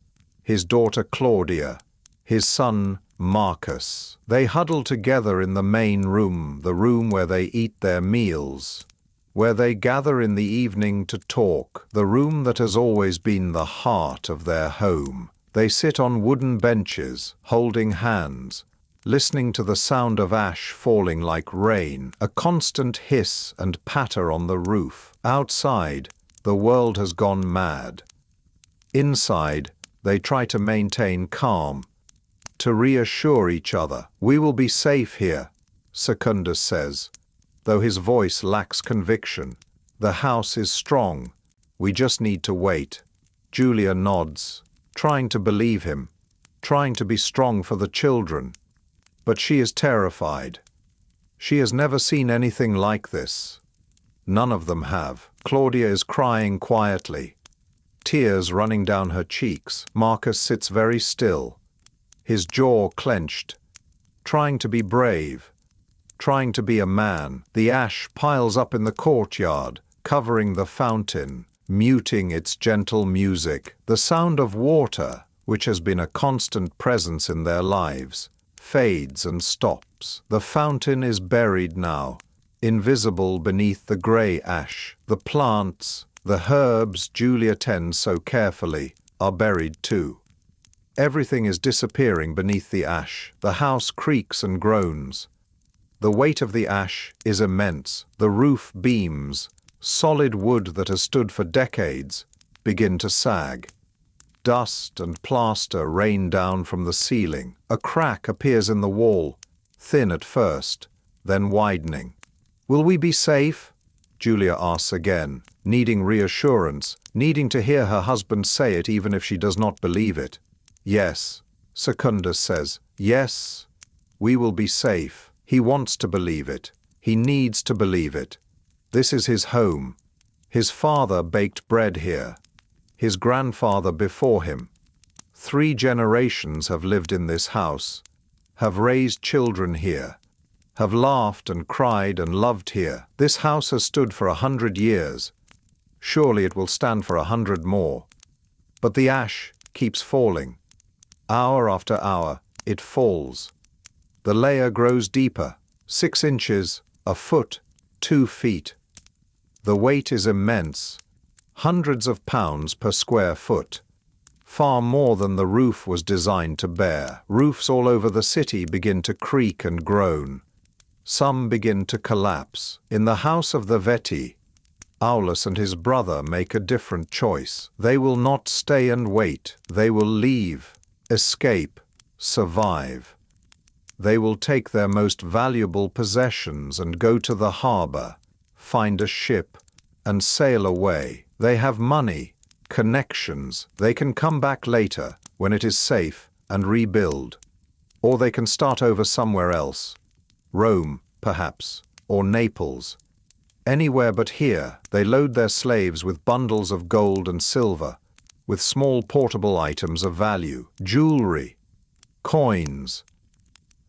his daughter Claudia, his son Marcus. They huddle together in the main room, the room where they eat their meals, where they gather in the evening to talk, the room that has always been the heart of their home. They sit on wooden benches, holding hands, listening to the sound of ash falling like rain, a constant hiss and patter on the roof. Outside, the world has gone mad. Inside, they try to maintain calm, to reassure each other. We will be safe here, Secundus says, though his voice lacks conviction. The house is strong. We just need to wait. Julia nods, trying to believe him, trying to be strong for the children. But she is terrified. She has never seen anything like this. None of them have. Claudia is crying quietly, tears running down her cheeks. Marcus sits very still, his jaw clenched, trying to be brave, trying to be a man. The ash piles up in the courtyard, covering the fountain, muting its gentle music. The sound of water, which has been a constant presence in their lives, fades and stops. The fountain is buried now, invisible beneath the grey ash. The plants, the herbs Julia tends so carefully, are buried too. Everything is disappearing beneath the ash. The house creaks and groans. The weight of the ash is immense. The roof beams, solid wood that has stood for decades, begin to sag. Dust and plaster rain down from the ceiling. A crack appears in the wall, thin at first, then widening. Will we be safe? Julia asks again, needing reassurance, needing to hear her husband say it even if she does not believe it. Yes, Secundus says, yes, we will be safe. He wants to believe it. He needs to believe it. This is his home. His father baked bread here. His grandfather before him. 3 generations have lived in this house, have raised children here, have laughed and cried and loved here. This house has stood for 100 years. Surely it will stand for 100 more. But the ash keeps falling. Hour after hour, it falls. The layer grows deeper, 6 inches, a foot, 2 feet. The weight is immense, hundreds of pounds per square foot, far more than the roof was designed to bear. Roofs all over the city begin to creak and groan. Some begin to collapse. In the house of the Veti, Aulus and his brother make a different choice. They will not stay and wait. They will leave, escape, survive. They will take their most valuable possessions and go to the harbor, find a ship, and sail away. They have money, connections. They can come back later, when it is safe, and rebuild. Or they can start over somewhere else. Rome, perhaps, or Naples. Anywhere but here. They load their slaves with bundles of gold and silver, with small portable items of value, jewelry, coins,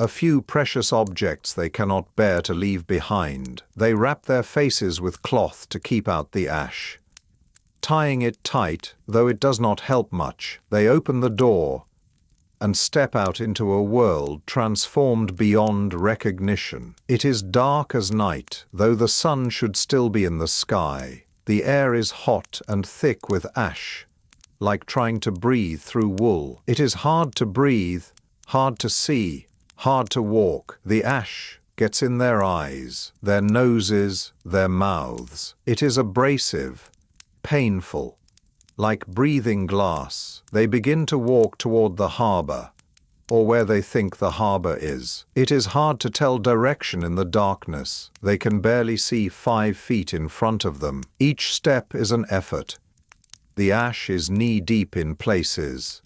a few precious objects they cannot bear to leave behind. They wrap their faces with cloth to keep out the ash. Tying it tight, though it does not help much, they open the door and step out into a world transformed beyond recognition. It is dark as night, though the sun should still be in the sky. The air is hot and thick with ash, like trying to breathe through wool. It is hard to breathe, hard to see, hard to walk. The ash gets in their eyes, their noses, their mouths. It is abrasive, painful, like breathing glass. They begin to walk toward the harbor, or where they think the harbor is. It is hard to tell direction in the darkness. They can barely see 5 feet in front of them. Each step is an effort. The ash is knee-deep in places,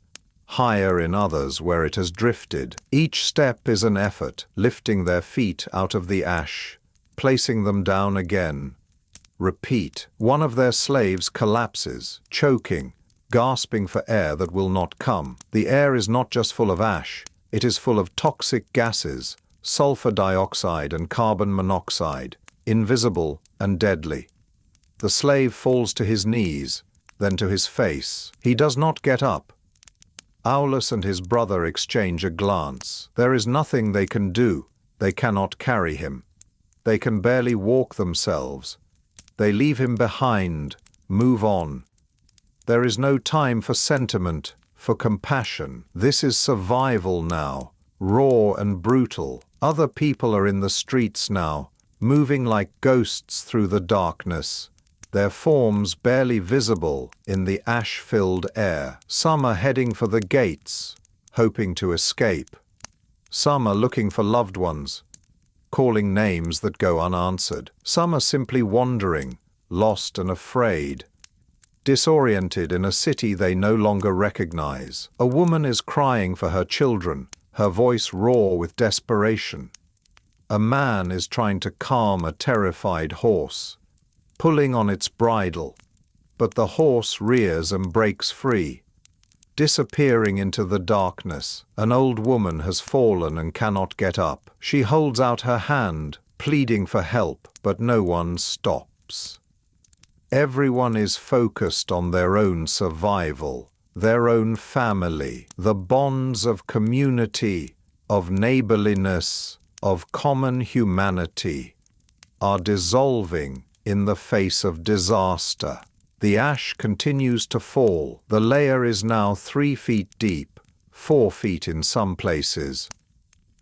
higher in others where it has drifted. Each step is an effort, lifting their feet out of the ash, placing them down again. Repeat. One of their slaves collapses, choking, gasping for air that will not come. The air is not just full of ash, it is full of toxic gases, sulfur dioxide and carbon monoxide, invisible and deadly. The slave falls to his knees, then to his face. He does not get up. Aulus and his brother exchange a glance. There is nothing they can do. They cannot carry him. They can barely walk themselves. They leave him behind, move on. There is no time for sentiment, for compassion. This is survival now, raw and brutal. Other people are in the streets now, moving like ghosts through the darkness, their forms barely visible in the ash-filled air. Some are heading for the gates, hoping to escape. Some are looking for loved ones, calling names that go unanswered. Some are simply wandering, lost and afraid, disoriented in a city they no longer recognize. A woman is crying for her children, her voice raw with desperation. A man is trying to calm a terrified horse, pulling on its bridle, but the horse rears and breaks free. Disappearing into the darkness, an old woman has fallen and cannot get up. She holds out her hand, pleading for help, but no one stops. Everyone is focused on their own survival, their own family. The bonds of community, of neighborliness, of common humanity are dissolving in the face of disaster. The ash continues to fall. The layer is now 3 feet deep, 4 feet in some places.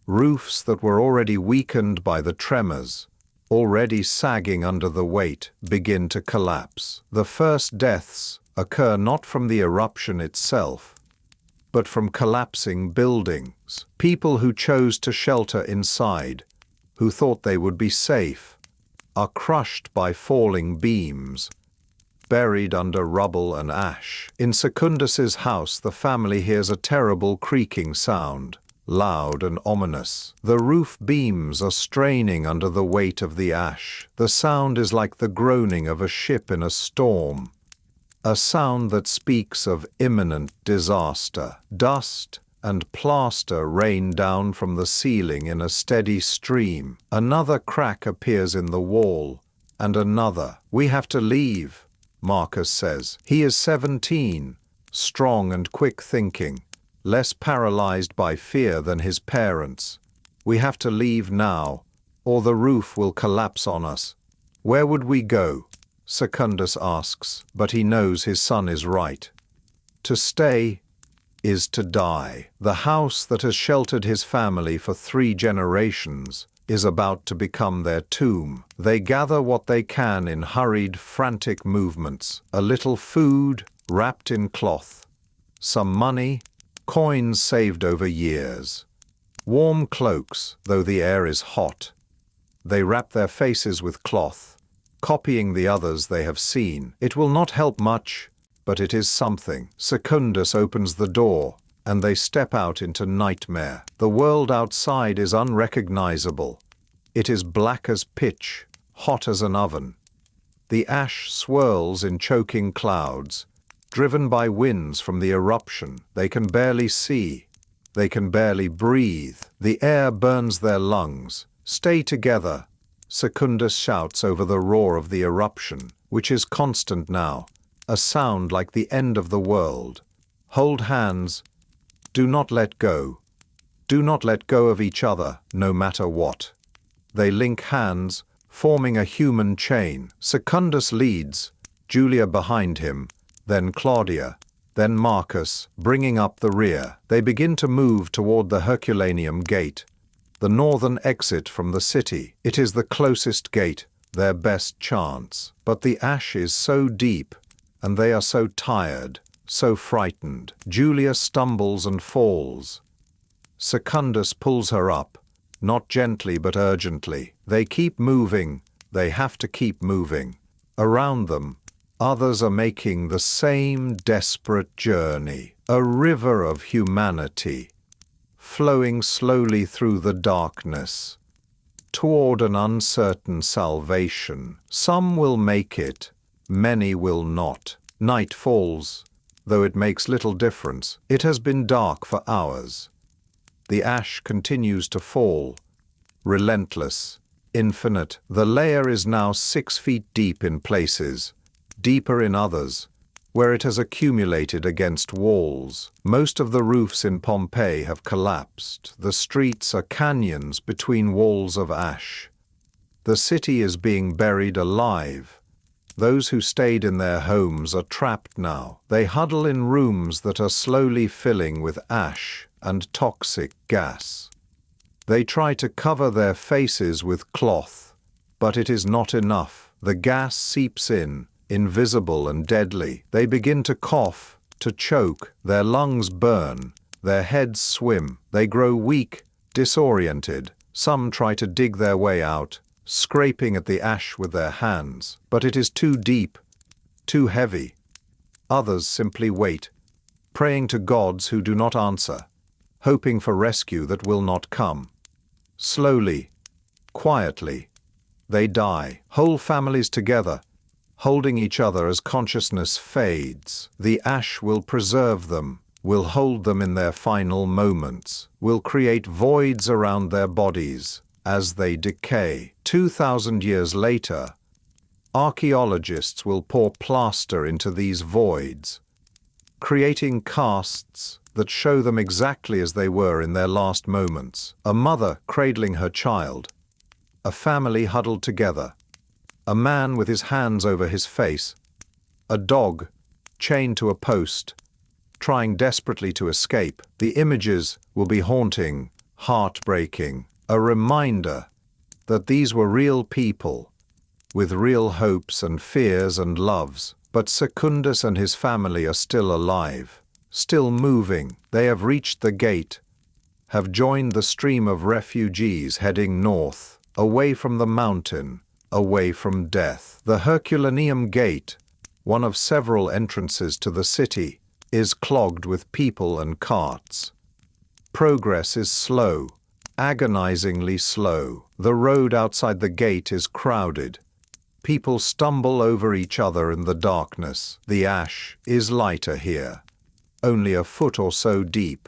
Roofs that were already weakened by the tremors, already sagging under the weight, begin to collapse. The first deaths occur not from the eruption itself, but from collapsing buildings. People who chose to shelter inside, who thought they would be safe, are crushed by falling beams, buried under rubble and ash. In Secundus's house, the family hears a terrible creaking sound, loud and ominous. The roof beams are straining under the weight of the ash. The sound is like the groaning of a ship in a storm, a sound that speaks of imminent disaster. Dust and plaster rain down from the ceiling in a steady stream. Another crack appears in the wall, and another. "We have to leave," Marcus says. He is 17, strong and quick-thinking, less paralyzed by fear than his parents. "We have to leave now, or the roof will collapse on us." "Where would we go?" Secundus asks, but he knows his son is right. To stay is to die. The house that has sheltered his family for 3 generations is about to become their tomb. They gather what they can in hurried, frantic movements. A little food wrapped in cloth, some money, coins saved over years, warm cloaks, though the air is hot. They wrap their faces with cloth, copying the others they have seen. It will not help much, but it is something. Secundus opens the door, and they step out into nightmare. The world outside is unrecognizable. It is black as pitch, hot as an oven. The ash swirls in choking clouds, driven by winds from the eruption. They can barely see. They can barely breathe. The air burns their lungs. "Stay together," Secundus shouts over the roar of the eruption, which is constant now, a sound like the end of the world. "Hold hands. Do not let go. Do not let go of each other, no matter what." They link hands, forming a human chain. Secundus leads, Julia behind him, then Claudia, then Marcus, bringing up the rear. They begin to move toward the Herculaneum Gate, the northern exit from the city. It is the closest gate, their best chance. But the ash is so deep, and they are so tired, so frightened. Julia stumbles and falls. Secundus pulls her up, not gently but urgently. They keep moving, they have to keep moving. Around them, others are making the same desperate journey. A river of humanity, flowing slowly through the darkness, toward an uncertain salvation. Some will make it, many will not. Night falls, though it makes little difference. It has been dark for hours. The ash continues to fall, relentless, infinite. The layer is now 6 feet deep in places, deeper in others, where it has accumulated against walls. Most of the roofs in Pompeii have collapsed. The streets are canyons between walls of ash. The city is being buried alive. Those who stayed in their homes are trapped now. They huddle in rooms that are slowly filling with ash and toxic gas. They try to cover their faces with cloth, but it is not enough. The gas seeps in, invisible and deadly. They begin to cough, to choke. Their lungs burn, their heads swim. They grow weak, disoriented. Some try to dig their way out, scraping at the ash with their hands, but it is too deep, too heavy. Others simply wait, praying to gods who do not answer, hoping for rescue that will not come. Slowly, quietly, they die, whole families together, holding each other as consciousness fades. The ash will preserve them, will hold them in their final moments, will create voids around their bodies as they decay. 2,000 years later, archaeologists will pour plaster into these voids, creating casts that show them exactly as they were in their last moments. A mother cradling her child, a family huddled together, a man with his hands over his face, a dog chained to a post, trying desperately to escape. The images will be haunting, heartbreaking, a reminder that these were real people, with real hopes and fears and loves. But Secundus and his family are still alive, still moving. They have reached the gate, have joined the stream of refugees heading north, away from the mountain, away from death. The Herculaneum Gate, one of several entrances to the city, is clogged with people and carts. Progress is slow, agonizingly slow. The road outside the gate is crowded. People stumble over each other in the darkness. The ash is lighter here, only a foot or so deep,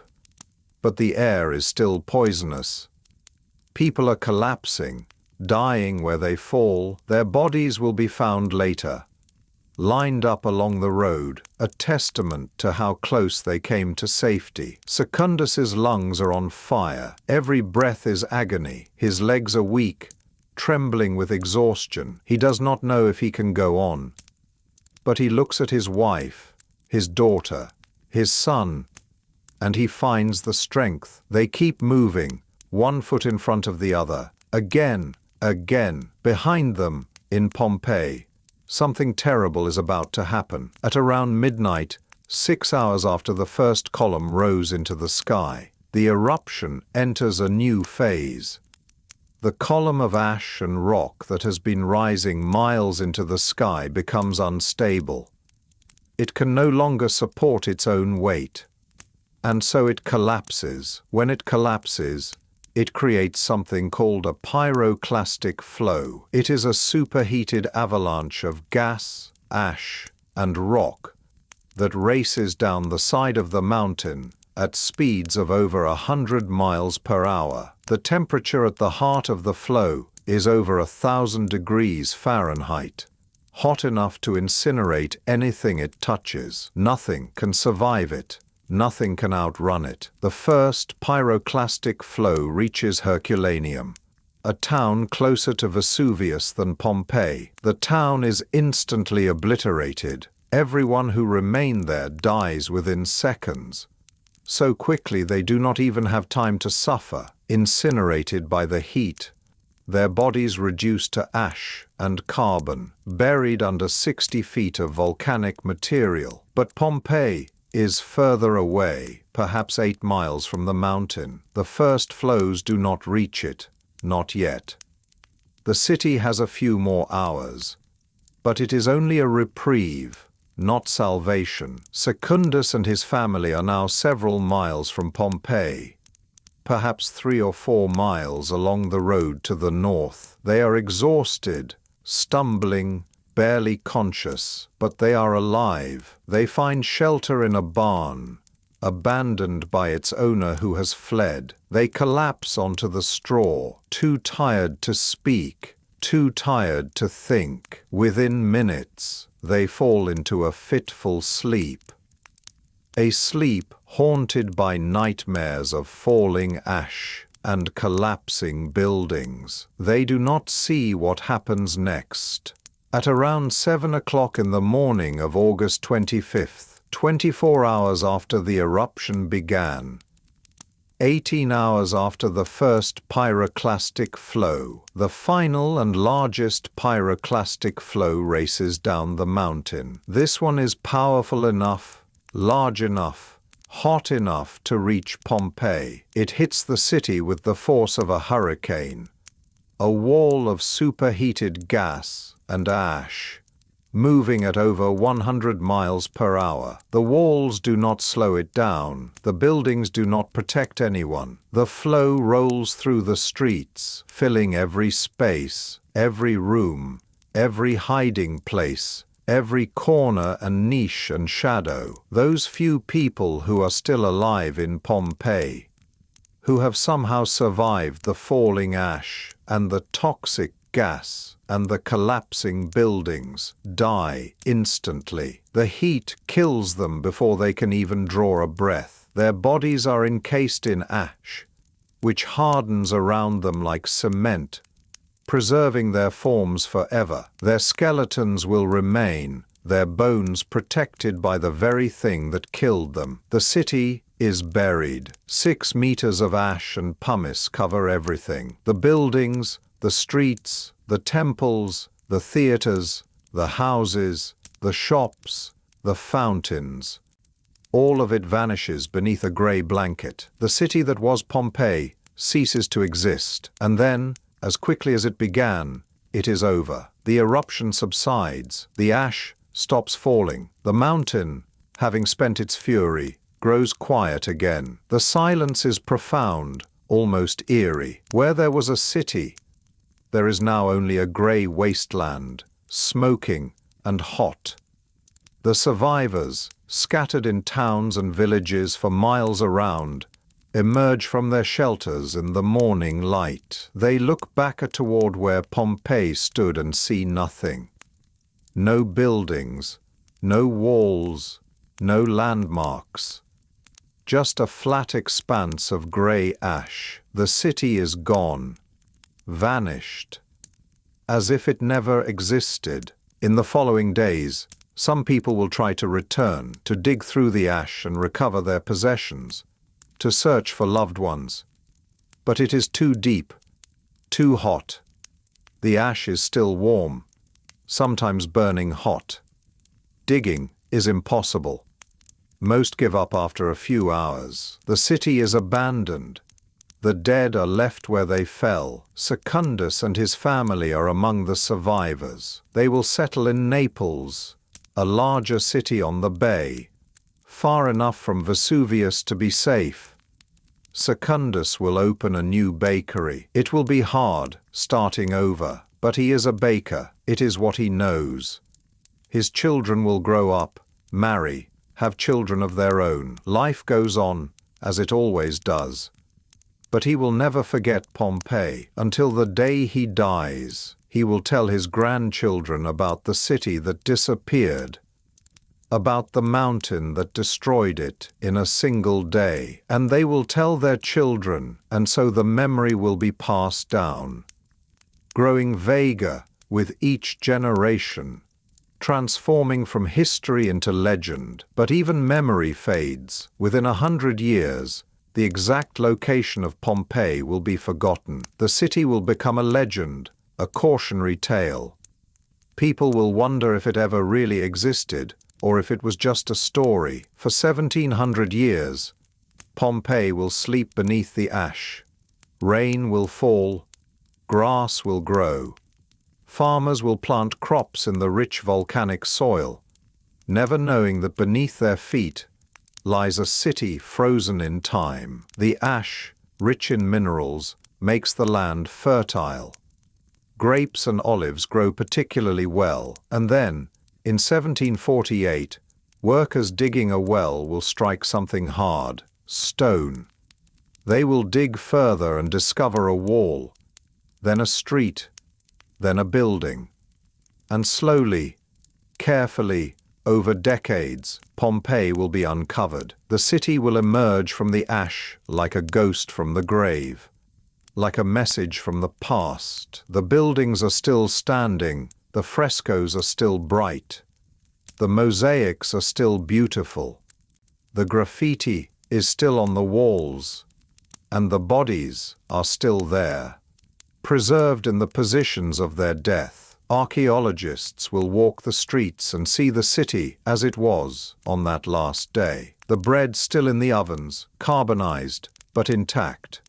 but the air is still poisonous. People are collapsing, dying where they fall. Their bodies will be found later, lined up along the road, a testament to how close they came to safety. Secundus's lungs are on fire. Every breath is agony. His legs are weak, trembling with exhaustion. He does not know if he can go on. But he looks at his wife, his daughter, his son, and he finds the strength. They keep moving, one foot in front of the other. Again, again. Behind them, in Pompeii, something terrible is about to happen. At around midnight, 6 hours after the first column rose into the sky, the eruption enters a new phase. The column of ash and rock that has been rising miles into the sky becomes unstable. It can no longer support its own weight, and so it collapses. When it collapses, it creates something called a pyroclastic flow. It is a superheated avalanche of gas, ash, and rock that races down the side of the mountain at speeds of over 100 miles per hour. The temperature at the heart of the flow is over 1,000 degrees Fahrenheit, hot enough to incinerate anything it touches. Nothing can survive it. Nothing can outrun it. The first pyroclastic flow reaches Herculaneum, a town closer to Vesuvius than Pompeii. The town is instantly obliterated. Everyone who remained there dies within seconds. So quickly they do not even have time to suffer, incinerated by the heat, their bodies reduced to ash and carbon, buried under 60 feet of volcanic material. But Pompeii is further away, perhaps 8 miles from the mountain. The first flows do not reach it, not yet. The city has a few more hours, but it is only a reprieve, not salvation. Secundus and his family are now several miles from Pompeii, perhaps 3 or 4 miles along the road to the north. They are exhausted, stumbling, barely conscious, but they are alive. They find shelter in a barn, abandoned by its owner who has fled. They collapse onto the straw, too tired to speak, too tired to think. Within minutes, they fall into a fitful sleep. A sleep haunted by nightmares of falling ash and collapsing buildings. They do not see what happens next. At around 7 o'clock in the morning of August 25th, 24 hours after the eruption began, 18 hours after the first pyroclastic flow, the final and largest pyroclastic flow races down the mountain. This one is powerful enough, large enough, hot enough to reach Pompeii. It hits the city with the force of a hurricane, a wall of superheated gas and ash, moving at over 100 miles per hour. The walls do not slow it down. The buildings do not protect anyone. The flow rolls through the streets, filling every space, every room, every hiding place, every corner and niche and shadow. Those few people who are still alive in Pompeii, who have somehow survived the falling ash and the toxic gas and the collapsing buildings, die instantly. The heat kills them before they can even draw a breath. Their bodies are encased in ash, which hardens around them like cement, preserving their forms forever. Their skeletons will remain, their bones protected by the very thing that killed them. The city is buried. 6 meters of ash and pumice cover everything. The buildings, the streets, the temples, the theaters, the houses, the shops, the fountains. All of it vanishes beneath a gray blanket. The city that was Pompeii ceases to exist, and then, as quickly as it began, it is over. The eruption subsides. The ash stops falling. The mountain, having spent its fury, grows quiet again. The silence is profound, almost eerie. Where there was a city, there is now only a gray wasteland, smoking and hot. The survivors, scattered in towns and villages for miles around, emerge from their shelters in the morning light. They look back toward where Pompeii stood and see nothing. No buildings, no walls, no landmarks. Just a flat expanse of gray ash. The city is gone, vanished, as if it never existed. In the following days, some people will try to return, to dig through the ash and recover their possessions, to search for loved ones. But it is too deep, too hot. The ash is still warm, sometimes burning hot. Digging is impossible. Most give up after a few hours. The city is abandoned. The dead are left where they fell. Secundus and his family are among the survivors. They will settle in Naples, a larger city on the bay, far enough from Vesuvius to be safe. Secundus will open a new bakery. It will be hard, starting over, but he is a baker. It is what he knows. His children will grow up, marry, have children of their own. Life goes on, as it always does. But he will never forget Pompeii. Until the day he dies, he will tell his grandchildren about the city that disappeared, about the mountain that destroyed it in a single day. And they will tell their children, and so the memory will be passed down, growing vaguer with each generation, transforming from history into legend. But even memory fades. Within 100 years, the exact location of Pompeii will be forgotten. The city will become a legend, a cautionary tale. People will wonder if it ever really existed, or if it was just a story. For 1700 years, Pompeii will sleep beneath the ash. Rain will fall, grass will grow. Farmers will plant crops in the rich volcanic soil, never knowing that beneath their feet lies a city frozen in time. The ash, rich in minerals, makes the land fertile. Grapes and olives grow particularly well, and then, in 1748, workers digging a well will strike something hard, stone. They will dig further and discover a wall, then a street, then a building. And slowly, carefully, over decades, Pompeii will be uncovered. The city will emerge from the ash like a ghost from the grave, like a message from the past. The buildings are still standing, the frescoes are still bright, the mosaics are still beautiful, the graffiti is still on the walls, and the bodies are still there, preserved in the positions of their death. Archaeologists will walk the streets and see the city as it was on that last day. The bread still in the ovens, carbonized but intact.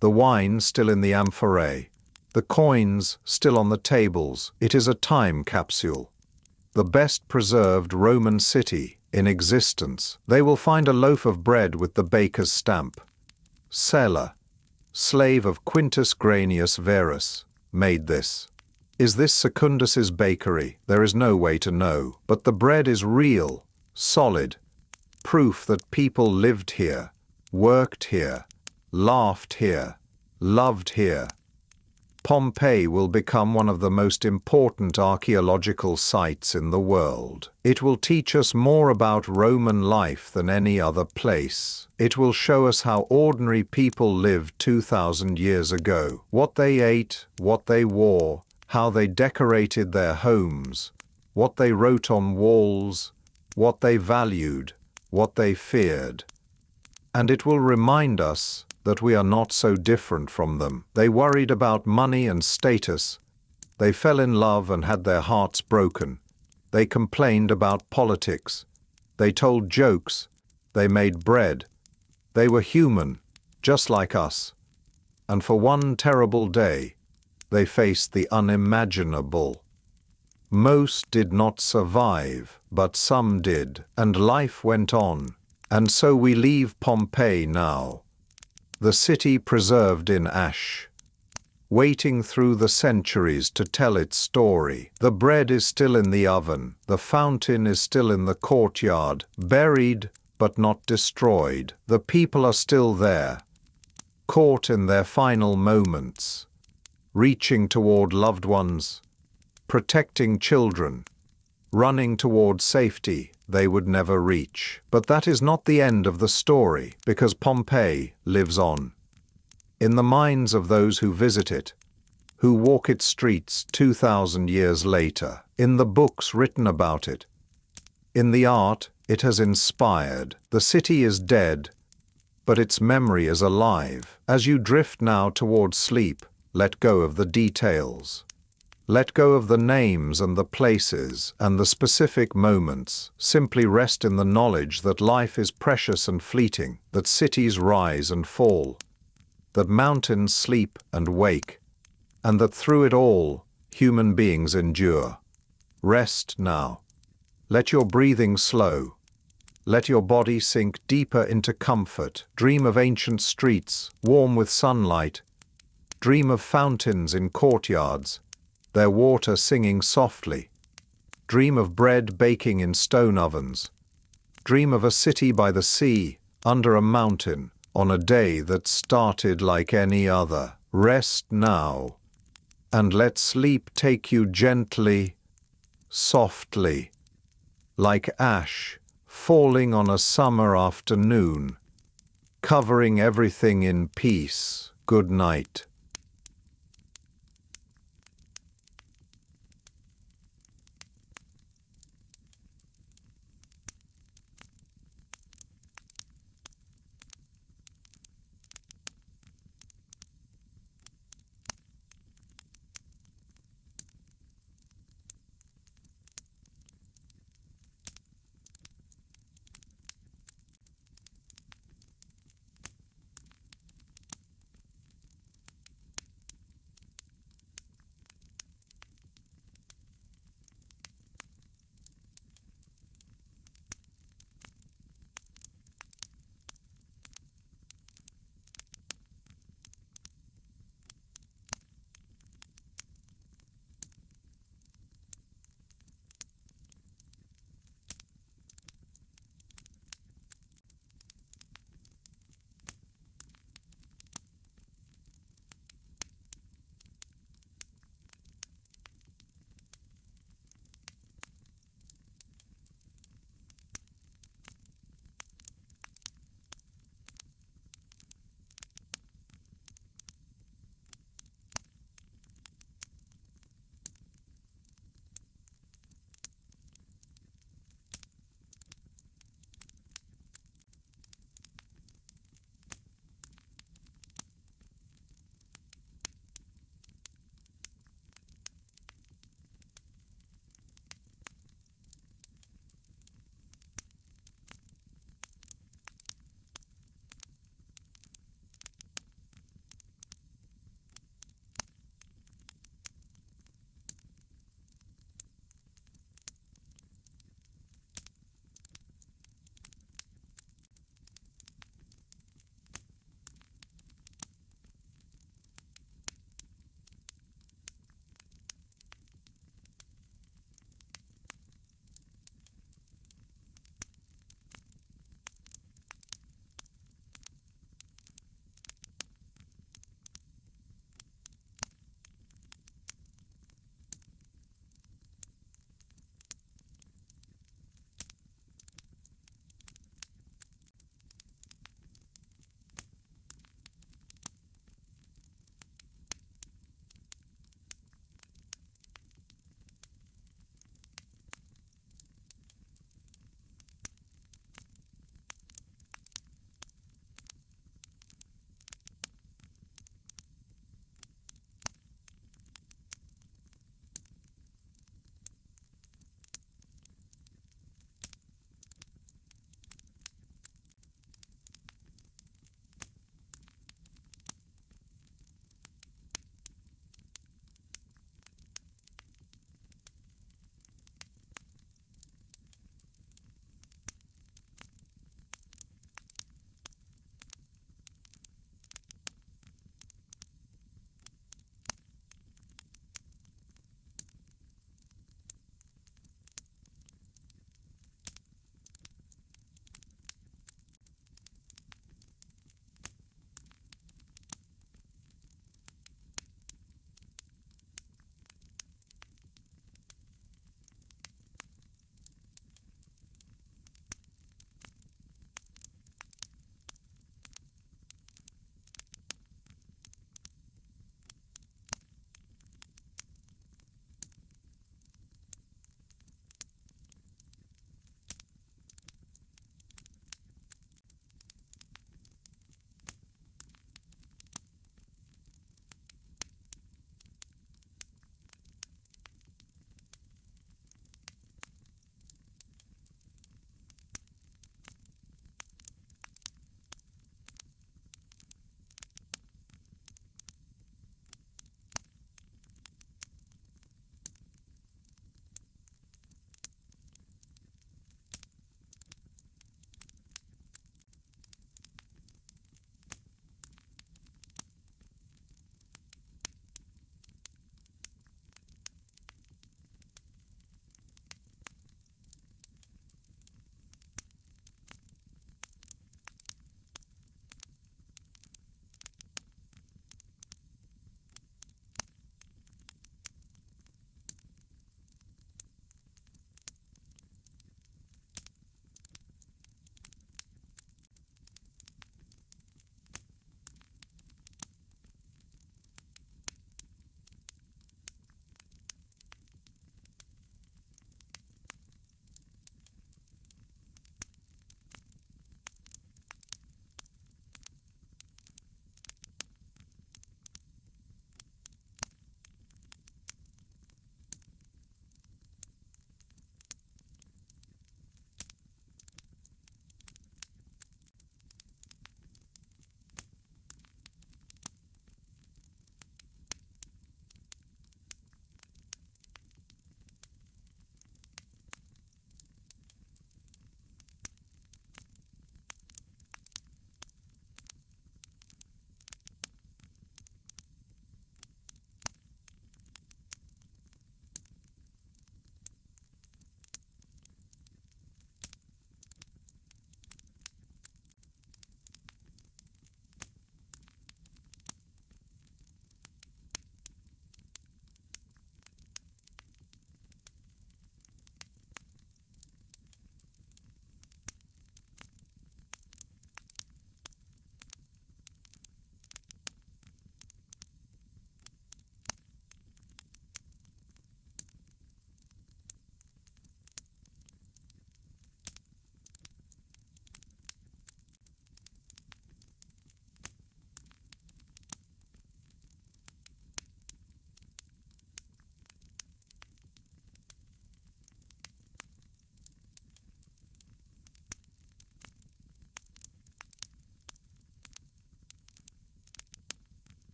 The wine still in the amphorae, the coins still on the tables. It is a time capsule, the best preserved Roman city in existence. They will find a loaf of bread with the baker's stamp. Seller, slave of Quintus Granius Verus, made this. Is this Secundus's bakery? There is no way to know, but the bread is real, solid, proof that people lived here, worked here, laughed here, loved here. Pompeii will become one of the most important archaeological sites in the world. It will teach us more about Roman life than any other place. It will show us how ordinary people lived 2,000 years ago, what they ate, what they wore, how they decorated their homes, what they wrote on walls, what they valued, what they feared. And it will remind us that we are not so different from them. They worried about money and status. They fell in love and had their hearts broken. They complained about politics. They told jokes. They made bread. They were human, just like us. And for one terrible day, they faced the unimaginable. Most did not survive, but some did, and life went on. And so we leave Pompeii now, the city preserved in ash, waiting through the centuries to tell its story. The bread is still in the oven, the fountain is still in the courtyard, buried but not destroyed. The people are still there, caught in their final moments, reaching toward loved ones, protecting children, running toward safety they would never reach. But that is not the end of the story, because Pompeii lives on. In the minds of those who visit it, who walk its streets 2,000 years later, in the books written about it, in the art it has inspired. The city is dead, but its memory is alive. As you drift now toward sleep, let go of the details. Let go of the names and the places and the specific moments. Simply rest in the knowledge that life is precious and fleeting, that cities rise and fall, that mountains sleep and wake, and that through it all, human beings endure. Rest now. Let your breathing slow. Let your body sink deeper into comfort. Dream of ancient streets, warm with sunlight. Dream of fountains in courtyards, their water singing softly. Dream of bread baking in stone ovens. Dream of a city by the sea, under a mountain, on a day that started like any other. Rest now, and let sleep take you gently, softly, like ash falling on a summer afternoon, covering everything in peace. Good night.